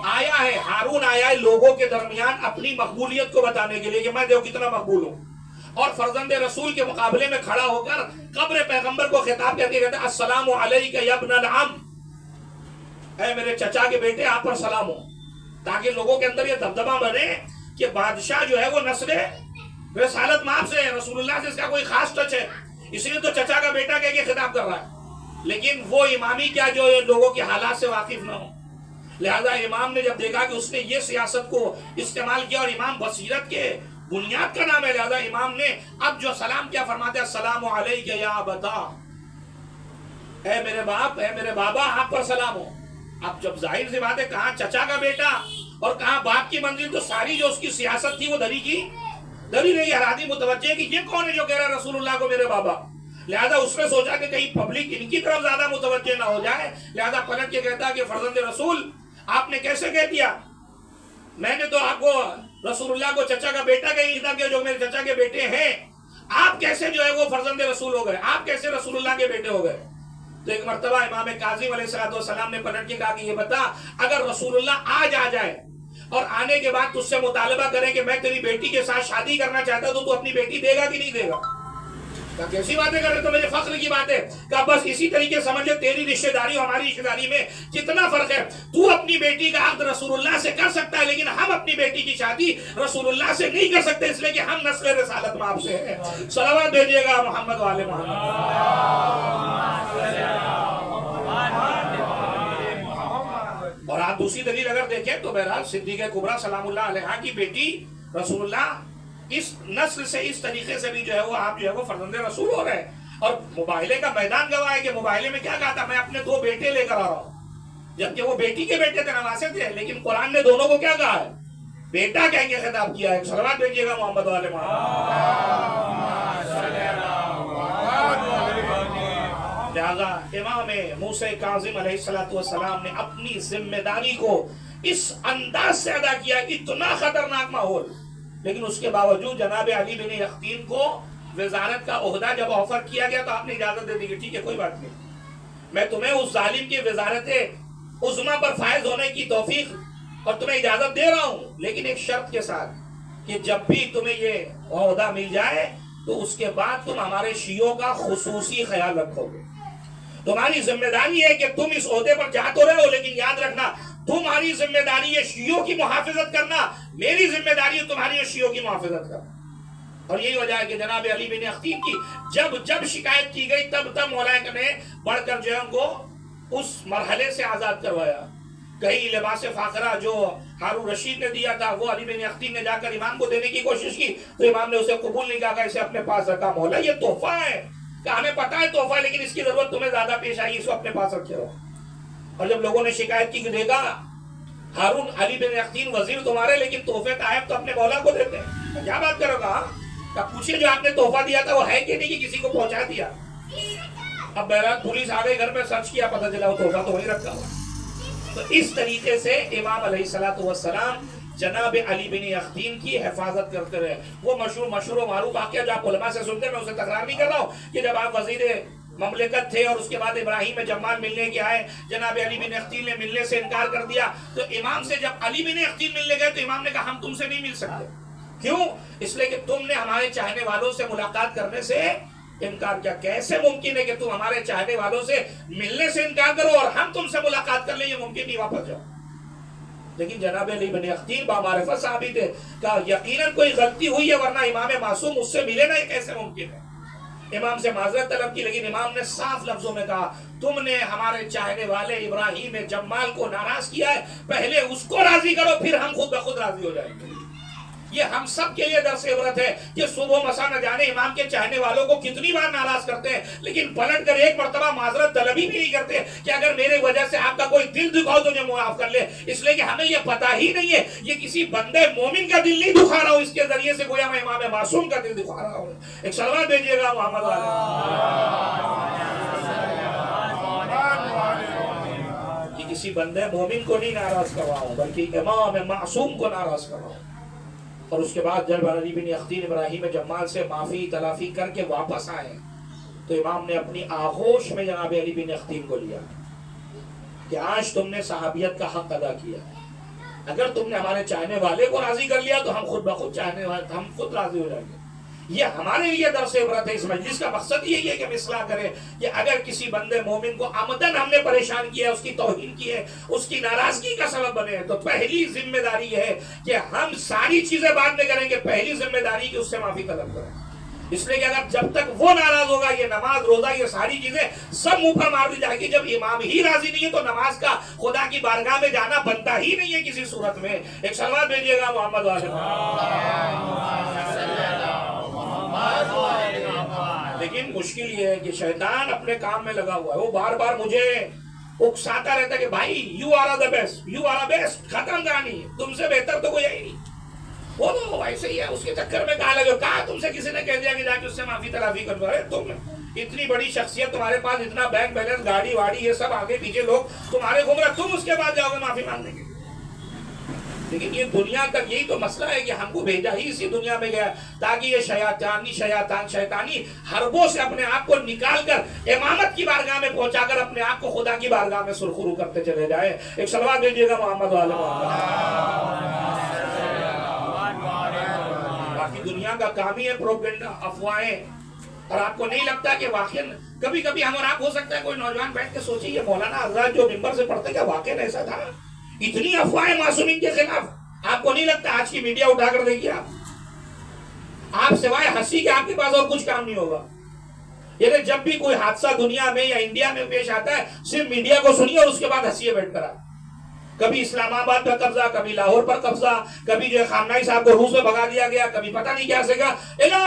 آیا ہے، ہارون آیا ہے لوگوں کے درمیان اپنی مقبولیت کو بتانے کے لیے کہ میں دیکھو کتنا مقبول ہوں. اور فرزند رسول کے مقابلے میں کھڑا ہو کر قبر پیغمبر کو خطاب کر کے کہتا ہے السلام علیک یا ابن العم، اے میرے چچا کے بیٹے آپ پر سلام ہو. تاکہ لوگوں کے اندر یہ دبدبہ بنے کہ بادشاہ جو ہے وہ نسل رسالت مآب سے ہے، رسول اللہ سے اس کا کوئی خاص ٹچ ہے، اس لیے تو چچا کا بیٹا کہہ کے خطاب کر رہا ہے. لیکن وہ امامی کیا جو لوگوں کے حالات سے واقف نہ ہو. لہذا امام نے جب دیکھا کہ اس نے یہ سیاست کو استعمال کیا، اور امام بصیرت کے بنیاد کا نام ہے، لہذا امام نے اب جو سلام کیا فرماتے ہیں السلام علیک یا ابتا، اے میرے باپ، اے میرے بابا آپ پر سلام ہو. اب جب ظاہر سی بات ہے کہاں چچا کا بیٹا اور کہاں باپ کی منزل، تو ساری جو اس کی سیاست تھی وہ دری رہی. ہر آدمی متوجہ ہے کہ یہ کون ہے جو کہہ رہا ہے رسول اللہ کو میرے بابا. لہذا اس نے سوچا کہ کہیں پبلک ان کی طرف زیادہ متوجہ نہ ہو جائے، لہذا پلٹ کے کہتا کہ فرزند رسول آپ نے کیسے کہہ دیا، میں نے تو آپ کو رسول اللہ کو چچا کا بیٹا کہیں خطاب کیا جو میرے چچا کے بیٹے ہیں، آپ کیسے جو ہے وہ فرزند رسول ہو گئے، آپ کیسے رسول اللہ کے بیٹے ہو گئے. تو ایک مرتبہ امام کاظم علیہ السلام نے پلٹ کے کہا کہ یہ بتا، اگر رسول اللہ آج آ جائے اور آنے کے بعد تجھ سے مطالبہ کریں کہ میں تیری بیٹی کے ساتھ شادی کرنا چاہتا ہوں، تو اپنی بیٹی دے گا کہ نہیں دے گا؟ کہا کیسی باتیں کر رہے تو میرے فخر کی بات ہے. کہا بس اسی طریقے سمجھ لے تیری رشتہ داری اور ہماری رشتہ داری میں کتنا فرق ہے. تو اپنی بیٹی کا عقد رسول اللہ سے کر سکتا ہے، لیکن ہم اپنی بیٹی کی شادی رسول اللہ سے نہیں کر سکتے، اس لیے کہ ہم نسل رسالت مآب سے ہیں. صلوات بھیجیے گا محمد والے محمد. اور آپ دوسری دلیل اگر دیکھیں تو بہرحال صدیقہ کبریٰ سلام اللہ علیہا کی بیٹی رسول اللہ اس نسل سے، اس طریقے سے بھی جو ہے وہ آپ جو ہے وہ فرزند رسول ہو رہے ہیں. اور مباہلے کا میدان گواہ ہے کہ مباہلے میں کیا کہا تھا، میں اپنے 2 بیٹے لے کر آ رہا ہوں، جبکہ وہ بیٹی کے بیٹے تھے، نواسے تھے، لیکن قرآن نے دونوں کو کیا کہا ہے، بیٹا کہہ کے خطاب کیا ہے. صلوات بھیجیے گا محمد والے محمد. لہذا امام موسیٰ کاظم علیہ السلام نے اپنی ذمہ داری کو اس انداز سے ادا کیا، اتنا خطرناک ماحول، لیکن اس کے باوجود جناب علی بن یقطین کو وزارت کا عہدہ جب آفر کیا گیا تو آپ نے اجازت دے دی کہ ٹھیک ہے کوئی بات نہیں، میں تمہیں اس ظالم کی وزارت عظمیٰ پر فائز ہونے کی توفیق اور تمہیں اجازت دے رہا ہوں، لیکن ایک شرط کے ساتھ کہ جب بھی تمہیں یہ عہدہ مل جائے تو اس کے بعد تم ہمارے شیعوں کا خصوصی خیال رکھو گے. تمہاری ذمہ داری ہے کہ تم اس عہدے پر جا تو رہے ہو، لیکن یاد رکھنا تمہاری ذمہ داری ہے شیعوں کی محافظت کرنا، میری ذمہ داری ہے تمہاری شیعوں کی محافظت کرنا. اور یہی وجہ ہے کہ جناب علی بن یقطین کی جب شکایت کی گئی تب مولائک نے بڑھ کر جو ہے ان کو اس مرحلے سے آزاد کروایا. کئی لباس فاخرہ جو ہارون رشید نے دیا تھا وہ علی بن یقطین نے جا کر امام کو دینے کی کوشش کی تو امام نے اسے قبول نہیں کہا، اسے اپنے پاس رکھا، مولا یہ تحفہ ہے، کہ ہمیں پتا ہے تحفہ ہے لیکن اس کی ضرورت تمہیں زیادہ پیش آئی، اس کو اپنے پاس رکھے رہو. اور جب لوگوں نے شکایت کی کہ دیکھا ہارون علی بن یقطین وزیر تمہارے لیکن تحفے تحائف تو اپنے مولا کو دیتے ہیں، کیا بات کرو گا؟ پوچھئے جو آپ نے تحفہ دیا تھا وہ ہے کہ نہیں کہ کسی کو پہنچا دیا؟ اب بہرحال پولیس آ گئی، گھر میں سرچ کیا، پتہ چلا وہ تحفہ تو وہیں رکھا ہوا. تو اس طریقے سے امام علیہ السلام جناب علی بن یقطین کی حفاظت کرتے رہے. وہ مشہور و معروف واقعہ جو آپ علماء سے سنتے ہیں، میں اسے تکرار نہیں کر رہا ہوں، کہ جب آپ وزیر مملکت تھے اور اس کے بعد ابراہیم جمال ملنے کے آئے، جناب علی بن یقطین نے ملنے سے انکار کر دیا، تو امام سے جب علی بن یقطین ملنے گئے تو امام نے کہا ہم تم سے نہیں مل سکتے. کیوں؟ اس لیے کہ تم نے ہمارے چاہنے والوں سے ملاقات کرنے سے انکار کیا. کیسے ممکن ہے کہ تم ہمارے چاہنے والوں سے ملنے سے انکار کرو اور ہم تم سے ملاقات کر لیں؟ یہ ممکن نہیں، واپس جاؤ. لیکن جناب علی بن یقطین بامعرفت صحابی تھے، کہا یقیناً کوئی غلطی ہوئی ہے ورنہ امام معصوم مجھ سے ملے نا، یہ کیسے ممکن ہے؟ امام سے معذرت طلب کی، لیکن امام نے صاف لفظوں میں کہا تم نے ہمارے چاہنے والے ابراہیم جمال کو ناراض کیا ہے، پہلے اس کو راضی کرو پھر ہم خود بخود راضی ہو جائیں گے۔ یہ ہم سب کے لیے درس عبرت ہے کہ صبح و مساء نہ جانے امام کے چاہنے والوں کو کتنی بار ناراض کرتے ہیں، لیکن پلٹ کر ایک مرتبہ معذرت طلبی بھی نہیں کرتے کہ اگر میرے وجہ سے آپ کا کوئی دل دکھاؤ تو مجھے معاف کر لے، اس لیے کہ ہمیں یہ پتہ ہی نہیں ہے یہ کسی بندے مومن کا دل نہیں دکھا رہا ہوں، اس کے ذریعے سے گویا میں امام معصوم کا دل دکھا رہا ہوں۔ ایک سلوات بھیجیے گا محمد والے، یہ کسی بندے مومن کو نہیں ناراض کر رہا ہوں بلکہ امام معصوم کو ناراض کر رہا ہوں۔ اور اس کے بعد جب علی بن اختین ابراہیم جمال سے معافی تلافی کر کے واپس آئے تو امام نے اپنی آغوش میں جناب علی بن اختین کو لیا کہ آج تم نے صحابیت کا حق ادا کیا، اگر تم نے ہمارے چاہنے والے کو راضی کر لیا تو ہم خود بخود چاہنے والے ہم خود راضی ہو جائیں گے۔ یہ ہمارے لیے درس عبرت ہے، اس مجلس کا مقصد یہی ہے کہ ہم اصلاح کریں کہ اگر کسی بندے مومن کو عمدن ہم نے پریشان کیا، اس کی توہین کی ہے، اس کی ناراضگی کا سبب بنے ہیں، تو پہلی ذمہ داری ہے کہ ہم ساری چیزیں بعد میں کریں گے، پہلی ذمہ داری کہ اس سے معافی طلب کریں۔ اس لیے کہ اگر جب تک وہ ناراض ہوگا یہ نماز روزہ یہ ساری چیزیں سب منہ پر مار دی جائے گی۔ جب امام ہی راضی نہیں ہے تو نماز کا خدا کی بارگاہ میں جانا بنتا ہی نہیں ہے کسی صورت میں۔ ایک سلوات بھیجیے گا محمد لیکن مشکل یہ ہے کہ شیطان اپنے کام میں لگا ہوا ہے، وہ بار بار مجھے اکساتا رہتا ہے کہ بھائی you are the best, you are best, ختم کہانی، تم سے بہتر تو کوئی ہے ہی نہیں، وہ تو ایسے ہی ہے، اس کے چکر میں کہا لگے، کہا تم سے کسی نے کہہ دیا کہ جا کے اس سے معافی تلافی کر دو، ارے تم اتنی بڑی شخصیت، تمہارے پاس اتنا بینک بیلنس، گاڑی واڑی، یہ سب آگے پیچھے لوگ تمہارے گھوم رہے، تم اس کے بعد جاؤ گے معافی مانگنے کے۔ لیکن یہ دنیا تک یہی تو مسئلہ ہے کہ ہم کو بھیجا ہی اسی دنیا میں گیا تاکہ یہ شیطانی حربوں سے اپنے آپ کو نکال کر امامت کی بارگاہ میں پہنچا کر اپنے آپ کو خدا کی بارگاہ میں سرخرو کرتے چلے جائے۔ ایک سلوات بھیجیے گا محمد والے باقی دنیا کا کام ہی ہے پروپیگنڈا، افواہیں، اور آپ کو نہیں لگتا کہ واقعی کبھی کبھی ہم اور آپ ہو سکتا ہے کوئی نوجوان بیٹھ کے سوچے یہ مولانا حضرات جو ممبر سے پڑھتے کیا واقعی ایسا تھا؟ اتنی افواہیں معصومین کے خلاف، آپ کو نہیں لگتا آج کی میڈیا اٹھا کر دیکھیے آپ سوائے ہنسی کے آپ کے پاس اور کچھ کام نہیں ہوگا۔ یعنی جب بھی کوئی حادثہ دنیا میں یا انڈیا میں پیش آتا ہے صرف میڈیا کو سنیے اور اس کے بعد ہنسیے بیٹھ کر آپ۔ کبھی اسلام آباد پر قبضہ، کبھی لاہور پر قبضہ، کبھی جو خامنائی صاحب کو روس میں بھگا دیا گیا، کبھی پتہ نہیں کیا سکا،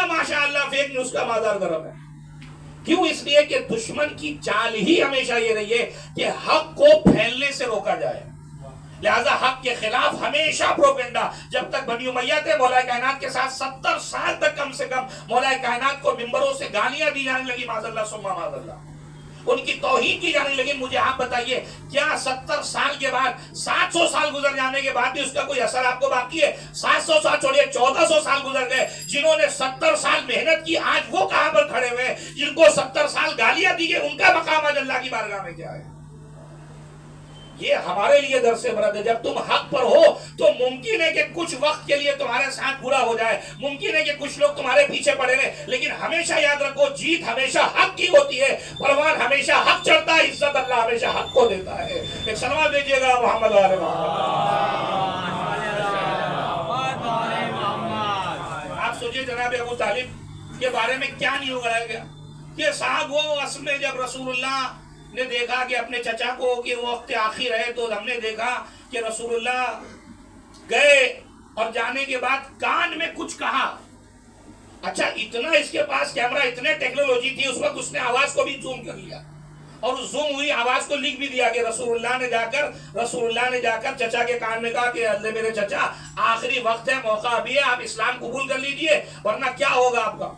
ماشاء اللہ فیک نیوز کا بازار گرم ہے۔ کیوں؟ اس لیے کہ دشمن کی چال ہی ہمیشہ یہ رہی ہے کہ حق کو پھیلنے سے روکا جائے، لہذا حق کے خلاف ہمیشہ پروپیگنڈا۔ جب تک بنی امیہ تھے مولا کائنات کے ساتھ 70 سال تک کم سے کم مولا کائنات کو ممبروں سے گالیاں دی جانے لگی، معاذ اللہ ثم معاذ اللہ، ان کی توہین کی جانے لگی۔ مجھے آپ بتائیے کیا 70 سال کے بعد 700 سال گزر جانے کے بعد بھی اس کا کوئی اثر آپ کو باقی ہے؟ 700 سال چھوڑیے 1400 سال گزر گئے، جنہوں نے 70 سال محنت کی آج وہ کہاں پر کھڑے ہوئے؟ جن کو 70 سال گالیاں دی گئی ان کا مقام آج اللہ کی بارگاہ میں کیا ہے؟ یہ ہمارے لیے درس عبرت ہے۔ جب تم حق پر ہو تو ممکن ہے کہ کچھ وقت کے لیے تمہارے ساتھ برا ہو جائے، ممکن ہے کہ کچھ لوگ تمہارے پیچھے پڑے رہے، لیکن ہمیشہ یاد رکھو جیت ہمیشہ حق کی ہوتی ہے، پروان ہمیشہ حق چڑھتا ہے، عزت اللہ ہمیشہ حق کو دیتا ہے۔ ایک سلام دیجیے گا محمد والے آپ سوچئے جناب ابو طالب کے بارے میں کیا نہیں اگڑایا گیا کہ صاحب وہ اصل میں جب رسول اللہ نے دیکھا کہ اپنے چچا کو کہ وہ وقت آخر ہے، تو ہم نے دیکھا کہ رسول اللہ گئے اور جانے کے بعد کان میں کچھ کہا۔ اچھا اتنا اس کے پاس کیمرہ، اتنے ٹیکنالوجی تھی اس وقت، اس نے آواز کو بھی زوم کر لیا اور اس زوم ہوئی آواز کو لکھ بھی دیا کہ رسول اللہ نے جا کر چچا کے کان میں کہا کہ اللہ میرے چچا آخری وقت ہے، موقع ابھی ہے، آپ اسلام قبول کر لیجئے ورنہ کیا ہوگا آپ کا۔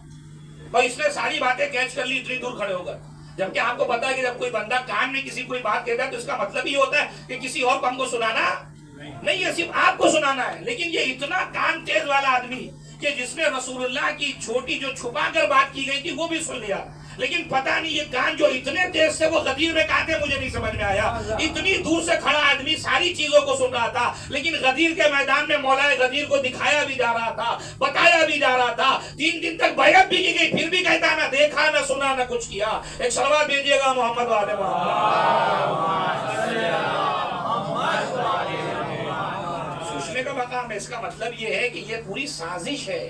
اور اس نے ساری باتیں کیچ کر لی اتنی دور کھڑے ہو کر، جبکہ آپ کو پتا ہے کہ جب کوئی بندہ کان میں کسی کوئی بات کہتا ہے تو اس کا مطلب یہ ہوتا ہے کہ کسی اور کو ہم کو سنانا نہیں ہے، صرف آپ کو سنانا ہے۔ لیکن یہ اتنا کان تیز والا آدمی کہ جس نے رسول اللہ کی چھوٹی جو چھپا کر بات کی گئی تھی وہ بھی سن لیا، لیکن پتہ نہیں یہ کان جو اتنے تیز سے وہ غدیر میں کہاں تھے مجھے نہیں سمجھ میں آیا۔ اتنی دور سے کھڑا آدمی ساری چیزوں کو سن رہا تھا، لیکن غدیر کے میدان میں مولا غدیر کو دکھایا بھی جا رہا تھا، بتایا بھی جا رہا تھا، 3 دن تک بیعت بھی کی گئی، پھر بھی کہتا نہ دیکھا نہ سنا نہ کچھ کیا۔ ایک سلوات بھیجیے گا محمد والے سوچنے کا مقام ہے۔ اس کا مطلب یہ ہے کہ یہ پوری سازش ہے۔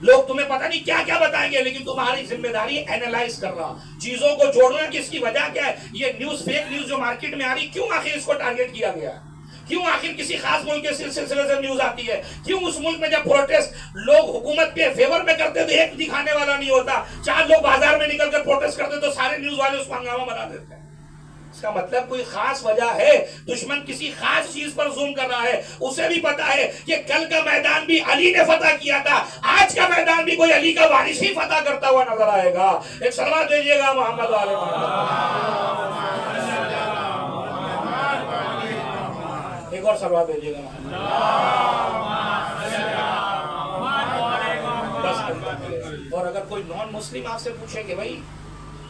لوگ تمہیں پتہ نہیں کیا کیا بتائیں گے، لیکن تمہاری ذمہ داری اینالائز کرنا، چیزوں کو جوڑنا کہ اس کی وجہ کیا ہے. یہ نیوز، فیک نیوز جو مارکیٹ میں آ رہی، کیوں آخر اس کو ٹارگیٹ کیا گیا ہے؟ کیوں آخر کسی خاص ملک کے سلسلے سے نیوز آتی ہے؟ کیوں اس ملک میں جب پروٹیسٹ لوگ حکومت کے فیور میں کرتے تو ایک دکھانے والا نہیں ہوتا، 4 لوگ بازار میں نکل کر پروٹیسٹ کرتے تو سارے نیوز والے اس کو ہنگامہ بنا دیتے ہیں؟ اس کا مطلب کوئی خاص وجہ ہے. دشمن کسی خاص چیز پر زوم کر رہا ہے. اسے بھی پتا ہے کہ کل کا میدان بھی علی نے فتح کیا تھا، آج کا میدان بھی کوئی علی کا وارث ہی فتح کرتا ہوا نظر آئے گا. ایک صلوات دیجیے گا محمد والے محمد. ایک اور صلوات دیجیے گا محمد. بس. اور اگر کوئی نان مسلم آپ سے پوچھے کہ بھائی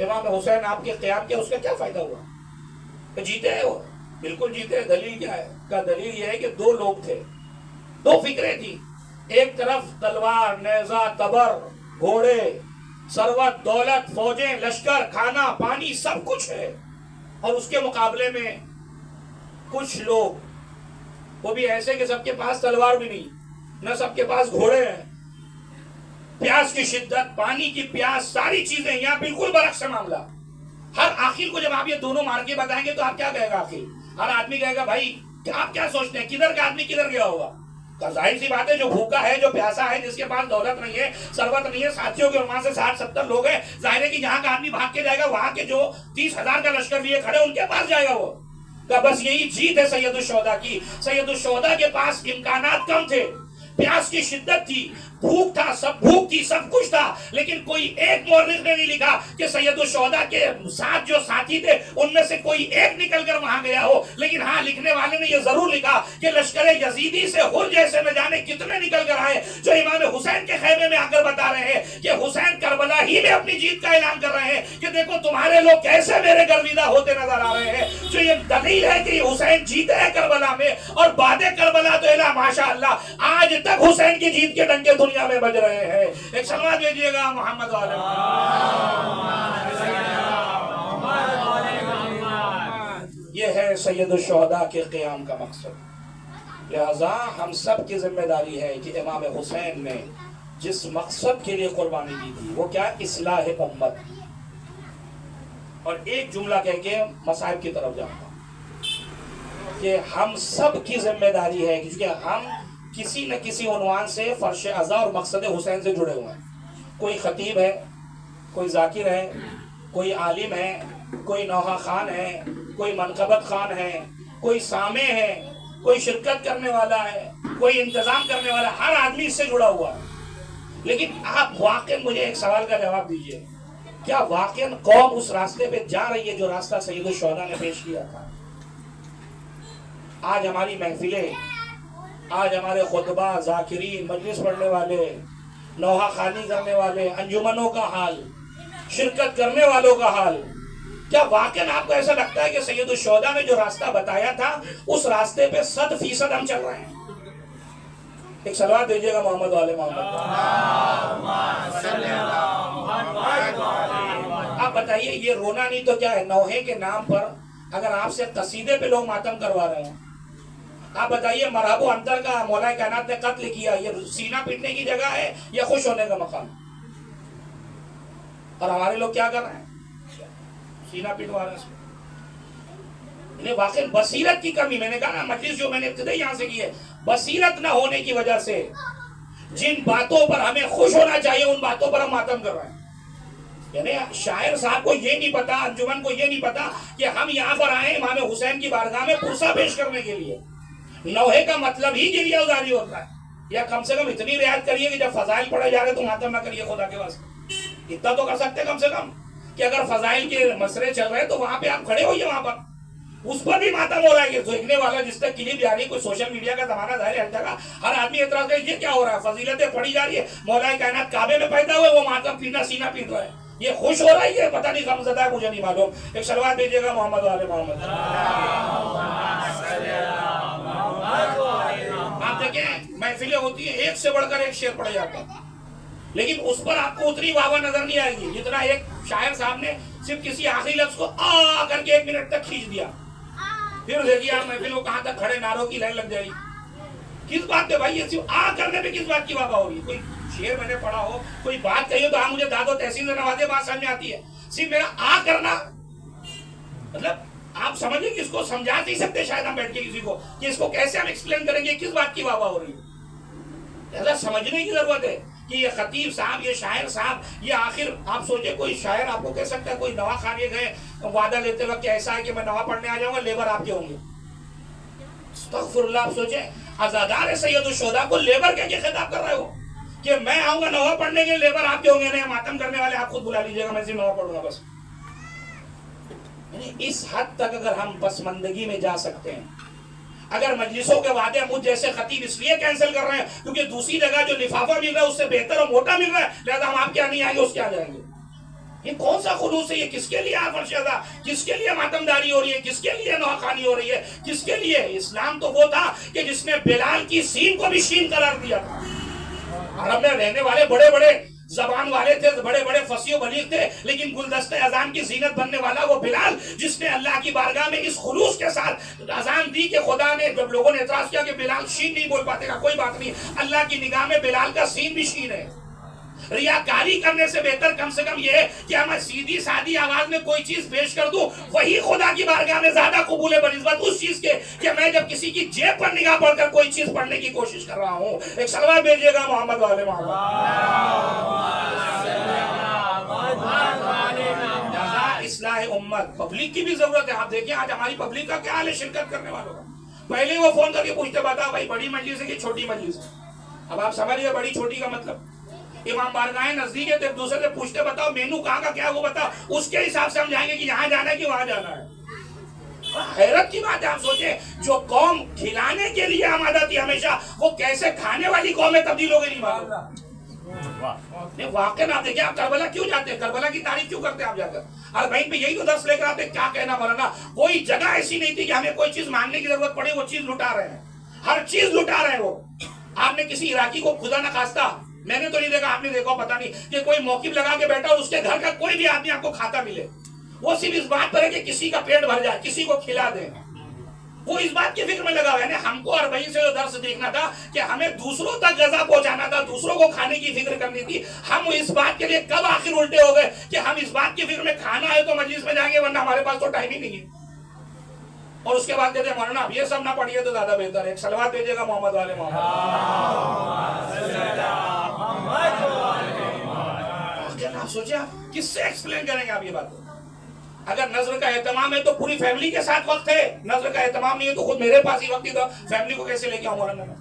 امام حسین آپ کے قیام کیا، اس کا کیا فائدہ ہوا؟ کہ جیتے ہیں وہ؟ بالکل جیتے ہیں. دلیل کیا ہے؟ کا دلیل یہ ہے کہ 2 لوگ تھے، 2 فکریں تھی. ایک طرف تلوار، نیزہ، تبر، گھوڑے، ثروت، دولت، فوجیں، لشکر، کھانا پانی سب کچھ ہے، اور اس کے مقابلے میں کچھ لوگ، وہ بھی ایسے کہ سب کے پاس تلوار بھی نہیں، نہ سب کے پاس گھوڑے ہیں. پیاس کی شدت، پانی کی پیاس، ساری چیزیں یہاں بالکل برعکس معاملہ. ہر آخر کو جب آپ یہ دونوں مار کے بتائیں گے تو آپ کیا کہے گا؟ آخر ہر آدمی کہے گا بھائی آپ کیا سوچتے ہیں کدھر کا آدمی کدھر گیا ہوگا؟ ظاہر سی بات ہے جو بھوکا ہے، جو پیاسا ہے، جس کے پاس دولت نہیں ہے، ثروت نہیں ہے، ساتھیوں کے عنوان سے 60-70 لوگ ہیں، ظاہر ہے کہ جہاں کا آدمی بھاگ کے جائے گا، وہاں کے جو 30,000 کا لشکر لیے کھڑے ان کے پاس جائے گا. وہ کہ بس یہی جیت ہے سید الشہداء کی. سید الشہداء کے پاس امکانات کم تھے، پیاس کی شدت تھی، بھوک تھا، بھوک تھی، سب کچھ تھا، لیکن کوئی ایک مورخ نے نہیں لکھا کہ سید الشہداء کے ساتھ جو ساتھی تھے ان میں سے کوئی ایک نکل کر وہاں گیا ہو. لیکن ہاں لکھنے والے نے یہ ضرور لکھا کہ لشکر یزیدی سے ہر جیسے نہ جانے کتنے نکل کر آئے، جو امام حسین کے خیمے میں آ کر بتا رہے ہیں کہ حسین کربلا ہی میں اپنی جیت کا اعلان کر رہے ہیں کہ دیکھو تمہارے لوگ کیسے میرے گرویدہ ہوتے نظر آ رہے ہیں. جو یہ دلیل ہے کہ حسین جیتے ہیں کربلا میں، اور بعد کربلا تو الا ماشاء اللہ آج تک حسین کی جیت کے ڈنکے دنیا میں بج رہے ہیں. ایک صلوات دیجیے گا محمد والے. یہ ہے سید الشہداء کے قیام کا مقصد. لہذا ہم سب کی ذمہ داری ہے کہ امام حسین نے جس مقصد کے لیے قربانی دی تھی وہ کیا؟ اصلاح امت. اور ایک جملہ کہہ کے مصائب کی طرف جاؤں گا کہ ہم سب کی ذمہ داری ہے کیونکہ ہم کسی نہ کسی عنوان سے فرش عزا اور مقصد حسین سے جڑے ہوئے ہیں. کوئی خطیب ہے، کوئی ذاکر ہے، کوئی عالم ہے، کوئی نوحہ خان ہے، کوئی منقبت خان ہے، کوئی سامع ہے، کوئی شرکت کرنے والا ہے، کوئی انتظام کرنے والا، ہر آدمی اس سے جڑا ہوا ہے. لیکن آپ واقعا مجھے ایک سوال کا جواب دیجئے، کیا واقعا قوم اس راستے پہ جا رہی ہے جو راستہ سید الشہداء نے پیش کیا تھا؟ آج ہماری محفلیں، آج ہمارے خطبہ، ذاکرین، مجلس پڑھنے والے، نوحہ خوانی کرنے والے، انجمنوں کا حال، شرکت کرنے والوں کا حال، کیا واقعا آپ کو ایسا لگتا ہے کہ سید الشہداء نے جو راستہ بتایا تھا اس راستے پہ 100% ہم چل رہے ہیں؟ ایک صلوات دیجیے گا محمد والے محمد. آپ بتائیے یہ رونا نہیں تو کیا ہے؟ نوحے کے نام پر اگر آپ سے قصیدے پہ لوگ ماتم کروا رہے ہیں، آپ بتائیے مرحب و انتر کا مولا کائنات نے قتل کیا، یہ سینہ پیٹنے کی جگہ ہے یا خوش ہونے کا مقام؟ اور ہمارے لوگ کیا کر رہے ہیں؟ سینہ پیٹوا رہے ہیں. انہیں واقعی بصیرت کی کمی، میں نے کہا نا مجلس جو میں نے ابتدائی یہاں سے کی ہے، بصیرت نہ ہونے کی وجہ سے جن باتوں پر ہمیں خوش ہونا چاہیے ان باتوں پر ہم ماتم کر رہے ہیں. یعنی شاعر صاحب کو یہ نہیں پتا، انجمن کو یہ نہیں پتا کہ ہم یہاں پر آئے امام حسین کی بارگاہ میں پرسہ پیش کرنے کے لیے. نوحے کا مطلب ہی گریہ ازاری ہوتا ہے. یا کم سے کم اتنی رعایت کریے کہ جب فضائل پڑھے جا رہے تو ماتم نہ کریے خدا کے واسطے. اتنا تو کر سکتے کم سے کم کہ اگر فضائل کے مسئلے چل رہے تو وہاں پہ آپ کھڑے ہوئیے، وہاں پر اس پر بھی ماتم ہو رہا ہے. کہ دیکھنے والا جس تک کلپ جا رہی ہے، کوئی سوشل میڈیا کا زمانہ ظاہر ہے ہر جگہ، ہر آدمی اعتراض کرے یہ کیا ہو رہا ہے؟ فضیلتیں پڑھی جا رہی ہے، مولا کائنات کعبے میں پیدا ہوئے، وہ ماتم پینا سینہ پیٹ رہا ہے، یہ خوش ہو رہا ہے، یہ پتہ نہیں غم زدہ ہے، مجھے نہیں معلوم. ایک صلوات دیجیے گا محمد والے محمد. آپ دیکھیں محفلیں ہوتی ہیں ایک سے بڑھ کر ایک شعر پڑھا جاتا ہے، لیکن اس پر آپ کو اتنی واہ نظر نہیں آئے گی جتنا ایک شاعر صاحب نے صرف کسی آخری لفظ کو آ کر کے 1 منٹ تک کھینچ دیا. پھر دیکھیے آپ محفل کو کہاں تک کھڑے، نعروں کی لہر لگ جائے گی. کس بات پہ بھائی؟ صرف آ کرنے پہ کس بات کی واہ ہو رہی ہے؟ کوئی شعر میں نے پڑھا ہو، کوئی بات کہی ہو تو مجھے داد و تحسین سے نوازے، بات سمجھ میں آتی ہے. صرف میرا آ کرنا، مطلب آپ سمجھیں کہ اس کو سمجھا نہیں سکتے شاید ہم بیٹھ کے کسی کو کہ اس کو کیسے ہم ایکسپلین کریں گے کس بات کی واہ ہو رہی ہے. ایسا سمجھنے کی ضرورت ہے کہ یہ خطیب صاحب، یہ شاعر صاحب، یہ آخر آپ سوچیں کوئی شاعر آپ کو کہہ سکتا ہے کوئی نوا خانے گئے وعدہ لیتے وقت کہ ایسا ہے کہ میں نوا پڑھنے آ جاؤں گا، لیبر آپ کے ہوں گے. استغفر اللہ. آپ سوچیں عزادار سید الشہداء کو لیبر کہہ کے خطاب کر رہے ہو کہ میں آؤں گا نوا پڑھنے کے، لیبر آپ کے ہوں گے. نہیں، ماتم کرنے والے آپ خود بلا لیجیے گا، میں صرف نوا پڑھوں گا بس. یعنی اس حد تک اگر ہم پسماندگی میں جا سکتے ہیں، اگر مجلسوں کے وعدے مجھ جیسے خطیب اس لیے کینسل کر رہے ہیں کیونکہ دوسری جگہ جو لفافہ مل رہا ہے اس سے بہتر اور موٹا مل رہا ہے، لہذا ہم آپ کے یہاں نہیں آئیں گے، اس کے یہاں جائیں گے. یہ کون سا خلوص ہے؟ یہ کس کے لیے فرش ادا، کس کے لیے ماتمداری ہو رہی ہے، کس کے لیے نواخوانی ہو رہی ہے، کس کے لیے؟ اسلام تو وہ تھا کہ جس نے بلال کی سین کو بھی شین قرار دیا تھا. عرب میں رہنے والے بڑے بڑے زبان والے تھے، بڑے بڑے فصیح و بلیغ تھے، لیکن گلدستہ اذان کی زینت بننے والا وہ بلال جس نے اللہ کی بارگاہ میں اس خلوص کے ساتھ اذان دی کہ خدا نے، جب لوگوں نے اعتراض کیا کہ بلال شین نہیں بول پاتے گا، کوئی بات نہیں، اللہ کی نگاہ میں بلال کا سین بھی شین ہے. ریاکاری کرنے سے بہتر کم سے کم یہ ہے کہ میں سیدھی سادی آواز میں کوئی چیز پیش کر دوں، وہی خدا کی بارگاہ میں زیادہ قبول ہے بنسبت اس چیز کے کہ میں جب کسی کی جیب پر نگاہ پڑھ کر کوئی چیز پڑھنے کی کوشش کر رہا ہوں. ایک صلوات بھیجیے گا محمد والے محمد. اصلاح امت، پبلک کی بھی ضرورت ہے. آپ دیکھیں آج ہماری پبلک کا کیا حال ہے شرکت کرنے والوں کا. پہلے وہ فون کر کے پوچھتے بتا بھائی بڑی مجلس ہے کہ چھوٹی مجلس ہے. اب آپ سمجھ گئے بڑی چھوٹی کا مطلب. امام بارگاہیں نزدیک ہے تو ایک دوسرے سے پوچھتے بتاؤ مینو کہاں کا کیا وہ بتاؤ، اس کے حساب سے ہم جائیں گے کہ یہاں جانا ہے کہ وہاں جانا ہے. حیرت کی بات ہے. آپ سوچیں جو قوم کھلانے کے لیے آمادہ تھی ہمیشہ، وہ کیسے کھانے والی قوم میں تبدیل ہو گئی نہیں معلوم. واقعا آپ دیکھیں آپ کربلا کیوں جاتے ہیں، کربلا کی تعریف کیوں کرتے ہیں آپ جا کر؟ اور بھائی پہ یہی تو درس لے کر آتے کیا کہنا مولانا. کوئی جگہ ایسی نہیں تھی کہ ہمیں کوئی چیز مانگنے کی ضرورت پڑے، وہ چیز لٹا رہے ہیں، ہر چیز لٹا رہے ہیں. وہ آپ نے کسی عراقی کو خدا نہ خواستہ، میں نے تو نہیں دیکھا، آپ نے دیکھا پتہ نہیں، کہ کوئی موقف لگا کے بیٹھا اور اس کے گھر کا کوئی بھی آدمی آپ کو کھاتا ملے، وہ صرف اس بات پر ہے کہ کسی کا پیٹ بھر جائے، کسی کو کھلا دیں. وہ اس بات کی فکر میں لگا ہوا ہے. ہم کو اربعین سے جو درس دیکھنا تھا کہ ہمیں دوسروں تک غذا پہنچانا تھا، دوسروں کو کھانے کی فکر کرنی تھی. ہم اس بات کے لیے کب آخر الٹے ہو گئے کہ ہم اس بات کی فکر میں کھانا ہے تو مجلس میں جائیں گے ورنہ ہمارے پاس تو ٹائم ہی نہیں ہے. اور اس کے بعد کہتے ہیں مولانا اب یہ سب نہ پڑھیے تو زیادہ بہتر ہے. ایک صلوات بھیجیے گا محمد والے محمد. آپ سوچیں آپ کس سے ایکسپلین کریں گے آپ یہ بات؟ اگر نظر کا اہتمام ہے تو پوری فیملی کے ساتھ وقت ہے، نظر کا اہتمام نہیں ہے تو خود میرے پاس ہی وقت ہی تھا، فیملی کو کیسے لے کے آؤں مولانا میں؟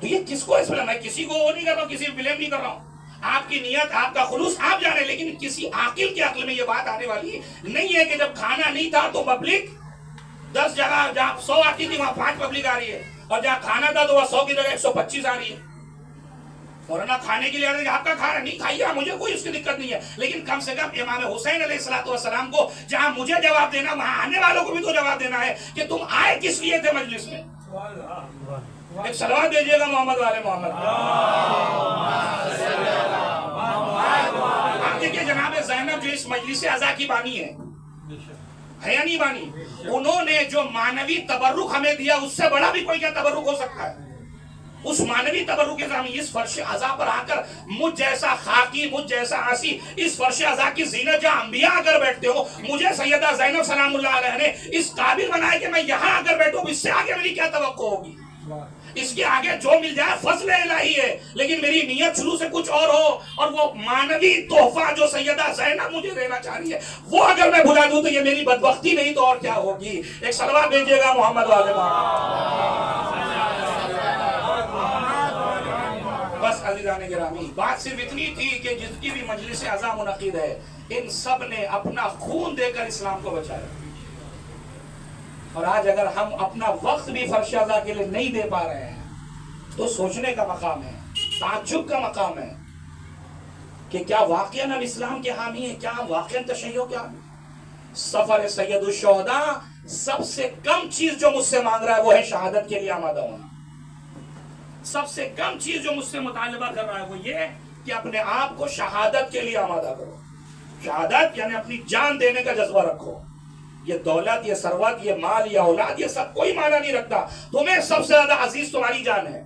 تو یہ کس کو ایکسپلین؟ میں کسی کو وہ نہیں کر رہا ہوں، کسی کو بلیم نہیں کر رہا ہوں. آپ کی نیت، آپ کا خلوص آپ جانے، لیکن کسی عاقل کے عقل میں یہ بات آنے والی نہیں ہے کہ جب کھانا نہیں تھا تو پبلک 10 جگہ جہاں 100 آتی تھی وہاں 5 پبلک آ رہی ہے، اور جہاں کھانا تھا تو وہاں 100 کی جگہ 125 آ رہی ہے. مولانا کھانے کے لیے آ رہے ہیں، آپ کا کھانا نہیں کھائیے، مجھے کوئی اس کی دقت نہیں ہے، لیکن کم سے کم امام حسین علیہ السلام کو جہاں مجھے جواب دینا وہاں آنے والوں کو بھی تو جواب دینا ہے کہ تم آئے کس لیے تھے مجلس میں. ایک صلوات بھیجیے گا محمد والے محمد. آپ دیکھیے جناب زینب جو اس مجلس عزا کی بانی ہے یا نہیں بانی، انہوں نے جو معنوی تبرک ہمیں دیا اس سے بڑا بھی کوئی کیا تبرک ہو سکتا ہے؟ اس معنوی تبرک کے سامنے اس فرش عزا پر آ کر مجھ جیسا خاکی، مجھ جیسا عاصی اس فرش عزا کی زینت جہاں انبیاء آ کر بیٹھتے ہو، مجھے سیدہ زینب سلام اللہ علیہ نے اس قابل بنایا کہ میں یہاں آ کر بیٹھوں. اس سے آگے میری کیا توقع ہوگی؟ اس کے آگے جو مل جائے فضل الہی ہے، لیکن میری نیت شروع سے کچھ اور ہو، اور وہ معنوی تحفہ جو سیدہ زینب مجھے دینا چاہ رہی ہے وہ اگر میں بھلا دوں تو یہ میری بدبختی نہیں تو اور کیا ہوگی. ایک صلوات بھیجیے گا محمد والے محمد. بس عزیزان گرامی، بات صرف اتنی تھی کہ جتنی بھی مجلس عزا منعقد ہے ان سب نے اپنا خون دے کر اسلام کو بچایا. اور آج اگر ہم اپنا وقت بھی فرش عزا کے لیے نہیں دے پا رہے ہیں تو سوچنے کا مقام ہے، تعجب کا مقام ہے کہ کیا واقعاً ہم اسلام کے حامی ہیں، کیا ہم واقعاً تشیع کے حامی ہیں؟ سفر سید الشہداء سب سے کم چیز جو مجھ سے مانگ رہا ہے وہ ہے شہادت کے لیے آمادہ ہونا. سب سے کم چیز جو مجھ سے مطالبہ کر رہا ہے وہ یہ کہ اپنے آپ کو شہادت کے لیے آمادہ کرو. شہادت یعنی اپنی جان دینے کا جذبہ رکھو. یہ دولت، یہ ثروت، یہ مال، یہ اولاد، یہ سب کوئی معنی نہیں رکھتا. تمہیں سب سے زیادہ عزیز تمہاری جان ہے.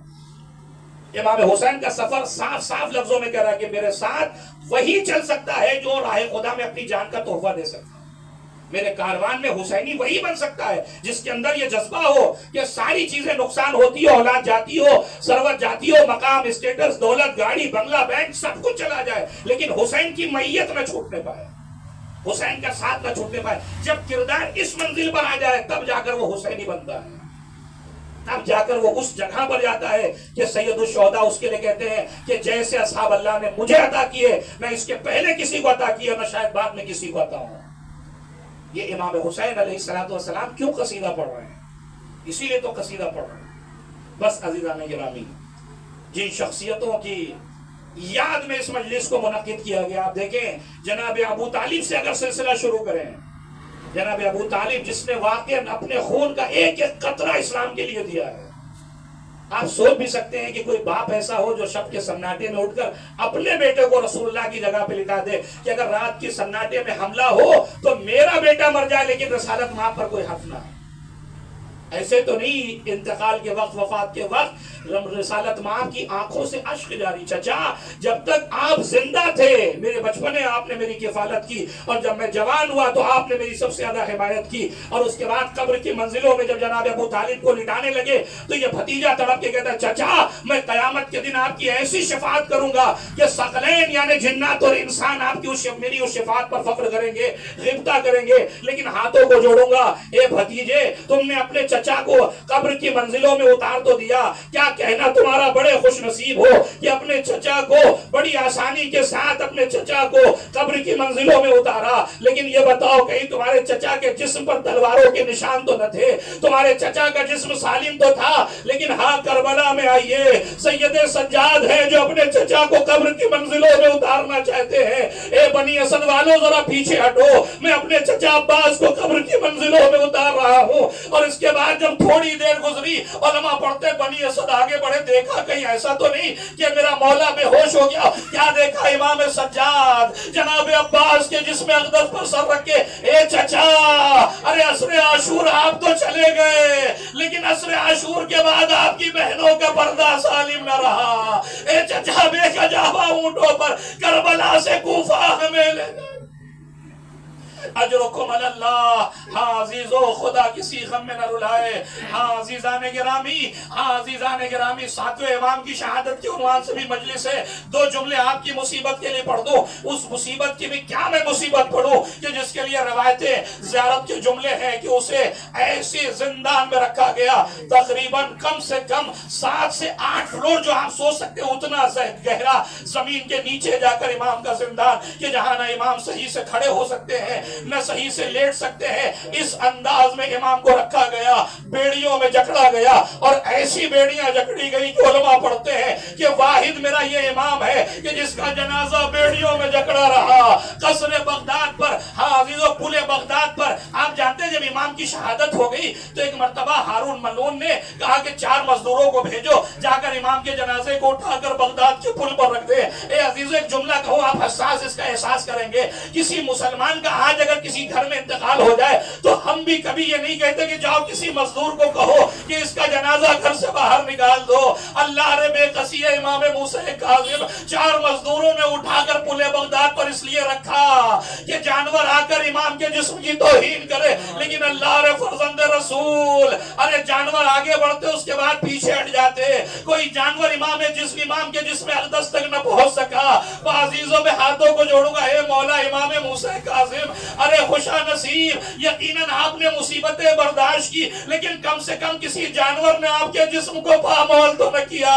امام حسین کا سفر صاف صاف لفظوں میں کہہ رہا ہے کہ میرے ساتھ وہی چل سکتا ہے جو راہ خدا میں اپنی جان کا تحفہ دے سکتا ہے. میرے کاروان میں حسینی وہی بن سکتا ہے جس کے اندر یہ جذبہ ہو کہ ساری چیزیں نقصان ہوتی ہو، اولاد جاتی ہو، ثروت جاتی ہو، مقام، اسٹیٹس، دولت، گاڑی، بنگلہ، بینک، سب کچھ چلا جائے، لیکن حسین کی میت نہ چھوٹنے پائے، حسین کا ساتھ نہ چھوٹنے پائے. جب کردار اس منزل پر آ جائے تب جا کر وہ حسینی بنتا ہے، تب جا کر وہ اس جگہ پر جاتا ہے کہ سید الشہداء اس کے لئے کہتے ہیں کہ جیسے اصحاب اللہ نے مجھے عطا کیے، نہ اس کے پہلے کسی کو عطا کیا، نہ شاید بعد میں کسی کو عطا ہوں. یہ امام حسین علیہ السلام کیوں قصیدہ پڑھ رہے ہیں؟ اسی لیے تو قصیدہ پڑھ رہے ہیں. بس عزیزان گرامی، جن شخصیتوں کی یاد میں اس مجلس کو منعقد کیا گیا، آپ دیکھیں جناب ابو طالب سے اگر سلسلہ شروع کریں، جناب ابو طالب جس نے واقعا اپنے خون کا ایک ایک قطرہ اسلام کے لیے دیا ہے. آپ سوچ بھی سکتے ہیں کہ کوئی باپ ایسا ہو جو شب کے سناٹے میں اٹھ کر اپنے بیٹے کو رسول اللہ کی جگہ پہ لٹا دے کہ اگر رات کی سناٹے میں حملہ ہو تو میرا بیٹا مر جائے لیکن رسالت ماں پر کوئی حق نہ. ایسے تو نہیں انتقال کے وقت، وفات کے وقت رسالت ماں کی آنکھوں سے اشک جاری. چچا جب تک آپ زندہ تھے میرے بچپنے آپ نے میری کفالت کی، اور جب میں جوان ہوا تو آپ نے میری سب سے زیادہ حمایت کی. اور اس کے بعد قبر کی منزلوں میں جب جناب ابو طالب کو لٹانے لگے تو یہ بھتیجا تڑپ کے کہتا ہے چچا میں قیامت کے دن آپ کی ایسی شفاعت کروں گا کہ ثقلین یعنی جنات اور انسان آپ کی میری اس شفاعت پر فخر کریں گے، غبطہ کریں گے، لیکن ہاتھوں کو جوڑوں گا. اے بھتیجے تم نے اپنے چچا کو قبر کی منزلوں میں اتار تو دیا، کیا کہنا تمہارا بڑے خوش نصیب ہو کہ اپنے چچا کو بڑی آسانی کے ساتھ اپنے چچا کو قبر کی منزلوں میں اتارا. لیکن یہ بتاؤ کہیں تمہارے چچا کے جسم پر تلواروں کے نشان تو نہ تھے؟ تمہارے چچا کا جسم سالم تو تھا، لیکن ہاں کربلا میں آئیے سید سجاد ہے جو اپنے چچا کو قبر کی منزلوں میں اتارنا چاہتے ہیں. اے بنی اسد والوں ذرا پیچھے ہٹو، میں اپنے چچا عباس کو قبر کی منزلوں میں اتار رہا ہوں. اور اس کے بعد جب تھوڑی دیر گزری علماء پڑھتے بنی اسد آگے بڑھے، دیکھا کہیں ایسا تو نہیں کہ میرا مولا بے ہوش ہو گیا. کیا دیکھا؟ امام سجاد جناب عباس کے جسم اقدس پر سر رکھ کے اے چچا ارے عصر عاشور آپ تو چلے گئے لیکن عصر عاشور کے بعد آپ کی بہنوں کا پردہ سالم نہ رہا. اے چچا بے کجاوا اونٹوں پر کربلا سے کوفہ ہمیں لے گئے. اجرکم اللہ. ہاں عزیزو خدا کسی غم میں نہ رلائے. ہاں عزیزان گرامی، ہاں عزیزان گرامی، ساتویں امام کی شہادت کے عنوان سے بھی مجلس ہے. دو جملے آپ کی مصیبت کے لیے پڑھ دو. اس مصیبت کی بھی کیا میں مصیبت پڑھوں کہ جس کے لیے روایتیں زیارت کے جملے ہیں کہ اسے ایسی زندان میں رکھا گیا تقریباً کم سے کم 7 سے 8 فلور، جو آپ سوچ سکتے ہیں اتنا گہرا زمین کے نیچے جا کر امام کا زندان کہ جہاں نہ امام صحیح سے کھڑے ہو سکتے ہیں نہ صحیح سے لیٹ سکتے ہیں. اس انداز میں امام کو رکھا گیا، بیڑیوں میں جکڑا گیا، اور ایسی بیڑیاں جکڑی گئی کہ علماء پڑھتے ہیں کہ واحد میرا یہ امام ہے کہ جس کا جنازہ بیڑیوں میں جکڑا رہا. قصر بغداد پر، ہاں عزیزو پل بغداد پر، آپ جانتے ہیں جب امام کی شہادت ہو گئی تو ایک مرتبہ ہارون ملعون نے کہا کہ 4 مزدوروں کو بھیجو جا کر امام کے جنازے کو اٹھا کر بغداد کے پل پر رکھ دے. اے عزیزو ایک جملہ کہو، آپ حساس اس کا احساس کریں گے. کسی مسلمان کا آج اگر کسی گھر میں انتقال ہو جائے تو ہم بھی کبھی یہ نہیں کہتے کہ جاؤ کسی مزدور کو کہو کہ اس کا جنازہ گھر سے باہر نکال دو. اللہ رے بے قصی امام موسیٰ کاظم 4 مزدوروں نے اٹھا کر پل بغداد پر اس لیے رکھا کہ جانور آ کر امام کے جسم کی توہین کرے، لیکن اللہ رے فرزند رسول ارے جانور آگے بڑھتے اس کے بعد پیچھے ہٹ جاتے. کوئی جانور امام کے جسم اقدس تک نہ پہنچ سکا. عزیزوں میں ہاتھوں کو جوڑوں گا، اے مولا امام موسیٰ کاظم ارے خوشا نصیب، یقیناً آپ نے مصیبتیں برداشت کی لیکن کم سے کم کسی جانور نے آپ کے جسم کو پامال تو نہ کیا.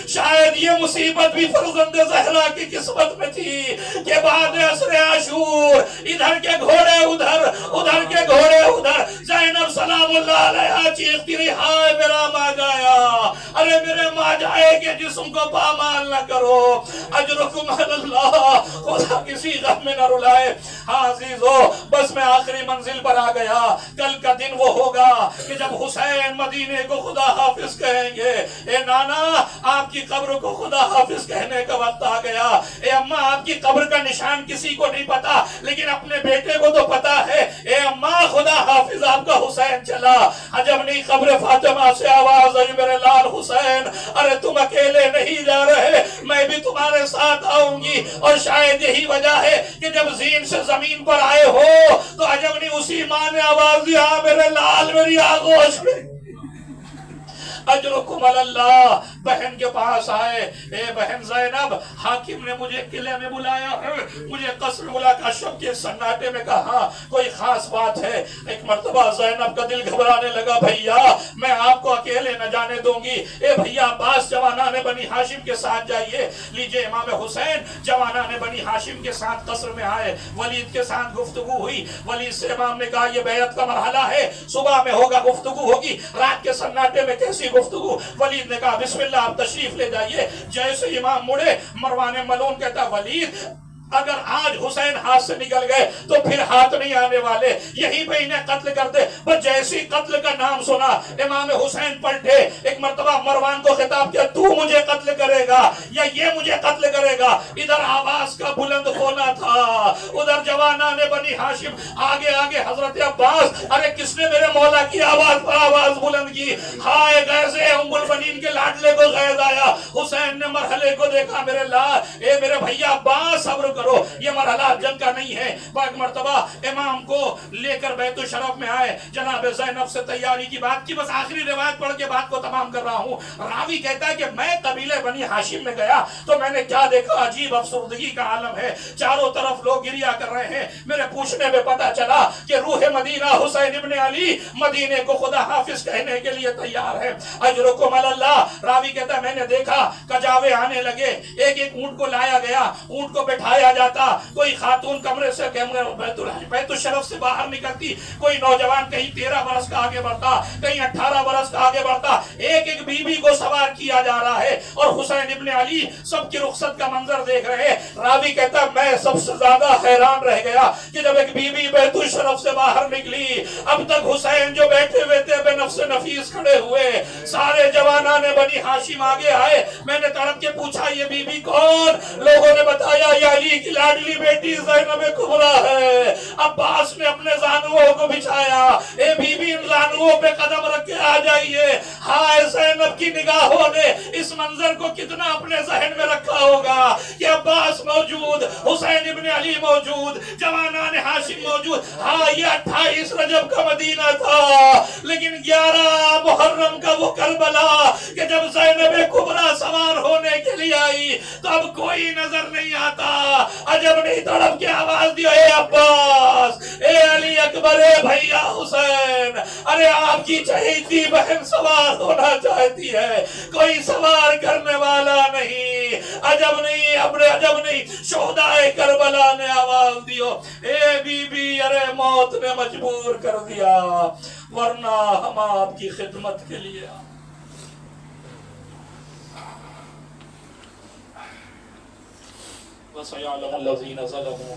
شاید یہ مصیبت بھی فرزند زہرا کی قسمت میں تھی کہ بعد عصر عاشور ادھر کے گھوڑے ادھر، ادھر کے گھوڑے ادھر، زینب سلام اللہ علیہ چیختی رہی ہائے میرا ماجایا، ارے میرے ماجائے کے جسم کو پامال نہ کرو، اجرکم علی اللہ، خدا کسی غم میں نہ رلائے۔ ہاں عزیزو بس میں آخری منزل پر آ گیا۔ کل کا دن وہ ہوگا کہ جب حسین مدینے کو خدا حافظ کہیں گے۔ اے نانا آپ کی قبر کو خدا حافظ کہنے کا وقت آ گیا۔ اے اماں آپ کی قبر کا نشان کسی کو نہیں پتا لیکن اپنے بیٹے کو تو پتا ہے۔ اے اماں خدا حافظ آپ کا حسین چلا۔ عجب نہیں قبر فاطمہ سے آواز آئی میرے لال حسین، ارے تم اکیلے نہیں جا رہے، میں بھی تمہارے ساتھ آؤں گی۔ اور شاید یہی وجہ ہے کہ جب زین سے زمین پر آئے ہو تو عجب نہیں اسی ماں نے آواز دیا میرے لال میری آغوش میں اجرکم علی اللہ۔ بہن کے پاس آئے، اے بہن زینب حاکم نے مجھے قلعے میں بلایا ہے، مجھے قصر ملاقہ شب کے سناٹے میں کہا کوئی خاص بات ہے۔ ایک مرتبہ زینب کا دل گھبرانے لگا، بھیا میں آپ کو اکیلے نہ جانے دوں گی۔ اے بھیا عباس جوانان بنی ہاشم کے ساتھ جائیے۔ لیجئے امام حسین جوانان بنی ہاشم کے ساتھ قصر میں آئے، ولید کے ساتھ گفتگو ہوئی۔ ولید سے امام نے کہا یہ بیعت کا مرحلہ ہے، صبح میں ہوگا گفتگو ہوگی، رات کے سناٹے میں کیسی گفتگو؟ ولید نے کہا بسم اللہ آپ تشریف لے جائیے۔ جیسے امام مڑے مروان ملون کہتا ولید اگر آج حسین ہاتھ سے نکل گئے تو پھر ہاتھ نہیں آنے والے، یہی پہ انہیں قتل کر دے۔ بس جیسی قتل کا نام سنا امام حسین پلٹے، ایک مرتبہ مروان کو خطاب کیا تو مجھے قتل کرے گا یا یہ مجھے قتل کرے گا؟ ادھر آواز کا بلند ہونا تھا، ادھر جوانان بنی ہاشم آگے آگے حضرت عباس، ارے کس نے میرے مولا کی آواز پر آواز بلند کی؟ ہائے غیظ ام البنین کے لاڈلے کو غیظ آیا۔ حسین نے مرحلے کو دیکھا، میرے لال اے میرے بھیا عباس صبر کرو، یہ مرحلہ جنگ کا نہیں ہے۔ ایک مرتبہ امام کو لے کر بیت الشرف میں آئے، جناب زینب سے تیاری کی بات کی، بس آخری روایت پڑھ کے بات کو تمام کر رہا ہوں۔ راوی کہتا ہے کہ میں قبیلے بنی ہاشم میں گیا تو میں نے کیا دیکھا، عجیب افسردگی کا عالم ہے، چاروں طرف لوگ گریا کر رہے ہیں۔ میرے پوچھنے میں پتا چلا کہ روح مدینہ حسین ابن علی مدینے کو خدا حافظ کہنے کے لیے تیار ہے۔ اجرکم علی اللہ۔ راوی کہتا ہے میں نے دیکھا کجاوے آنے لگے، ایک ایک اونٹ کو لایا گیا، اونٹ کو بٹھایا جاتا، کوئی خاتون کمرے سے بیت الشرف سے باہر نکلتی، کوئی نوجوان کہیں 13 برس کا آگے بڑھتا، کہیں 18 برس کا آگے بڑھتا، ایک ایک بی بی کو سوار کیا جا رہا ہے اور حسین ابن علی سب کی رخصت کا منظر دیکھ رہے ہیں۔ راوی کہتا ہے میں سب سے زیادہ حیران رہ گیا کہ جب ایک بی بی بیت الشرف سے باہر نکلی، اب تک حسین جو بیٹھے ہوئے تھے بے نفس نفیس کھڑے ہوئے، سارے جوانان بنی ہاشم آگے آئے۔ میں نے تڑپ کے پوچھا یہ بی بی کون؟ لوگوں نے بتایا یہ علی کی لاڈلی بیٹی زینب کبریٰ ہے۔ عباس نے اپنے زانووں کو بچھایا، اے بی بی ان زانووں پہ قدم رکھ کے آ جائیے۔ ہائے زینب کی نگاہوں نے اس منظر کو کتنا اپنے ذہن میں رکھا ہوگا کہ عباس موجود، حسین ابن علی موجود، جوانان ہاشم موجود۔ ہاں یہ 28 رجب کا مدینہ تھا، لیکن 11 محرم کا وہ کربلا کہ جب زینب کبریٰ سوار ہونے کے لیے آئی تو اب کوئی نظر نہیں آتا۔ عجب نہیں تڑپ کے آواز دیا اے عباس، اے علی اکبر، اے بھیا حسین، ارے آپ کی چہیتی بہن سوار ہونا چاہتی ہے، کوئی سوار کرنے والا نہیں۔ عجب نہیں، عجب نہیں، شہدائے کربلا نے آواز دیو اے بی بی، ارے موت نے مجبور کر دیا ورنہ ہم آپ کی خدمت کے لیے وَسَيَعْلَمُ الَّذِينَ ظَلَمُوا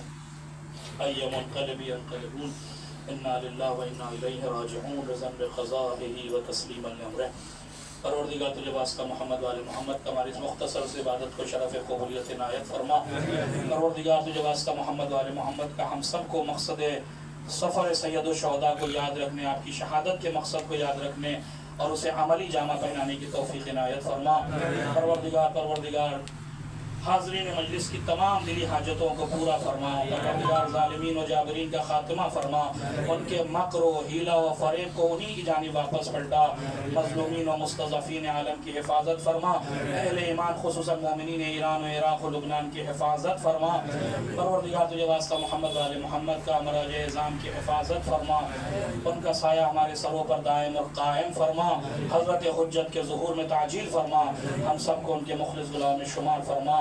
أَيَّ مُنْقَلِبٍ يَنْقَلِبُونَ إِنَّا لِلَّهِ وَإِنَّا إِلَيْهِ رَاجِعُونَ بِذَنبِ قَضَائِهِ وَتَسْلِيمًا لِأَمْرِهِ۔ پروردگار تجھے واسطہ محمد والے محمد کا ہماری اس مختصر سے عبادت کو شرف قبولیت عنایت فرما۔ پروردگار تجھے واسطہ محمد والے محمد کا ہم سب کو مقصد سفر سید الشہداء کو یاد رکھنے، آپ کی شہادت کے مقصد کو یاد رکھنے اور اسے عملی جامہ پہنانے کی توفیق عنایت فرما۔ پروردگار حاضرین مجلس کی تمام دلی حاجتوں کو پورا فرما۔ پروردگار ظالمین و جابرین کا خاتمہ فرما، ان کے مکر و حیلہ و فریب کو انہی کی جانب واپس پلٹا۔ مظلومین و مستضعفین عالم کی حفاظت فرما، اہل ایمان خصوصاً مومنین ایران و عراق و لبنان کی حفاظت فرما۔ پروردگار تجھے واسطہ محمد والے محمد کا مراج اعظام کی حفاظت فرما، ان کا سایہ ہمارے سروں پر دائم اور قائم فرما۔ حضرت حجت کے ظہور میں تعجیل فرما، ہم سب کو ان کے مخلص غلام شمار فرما۔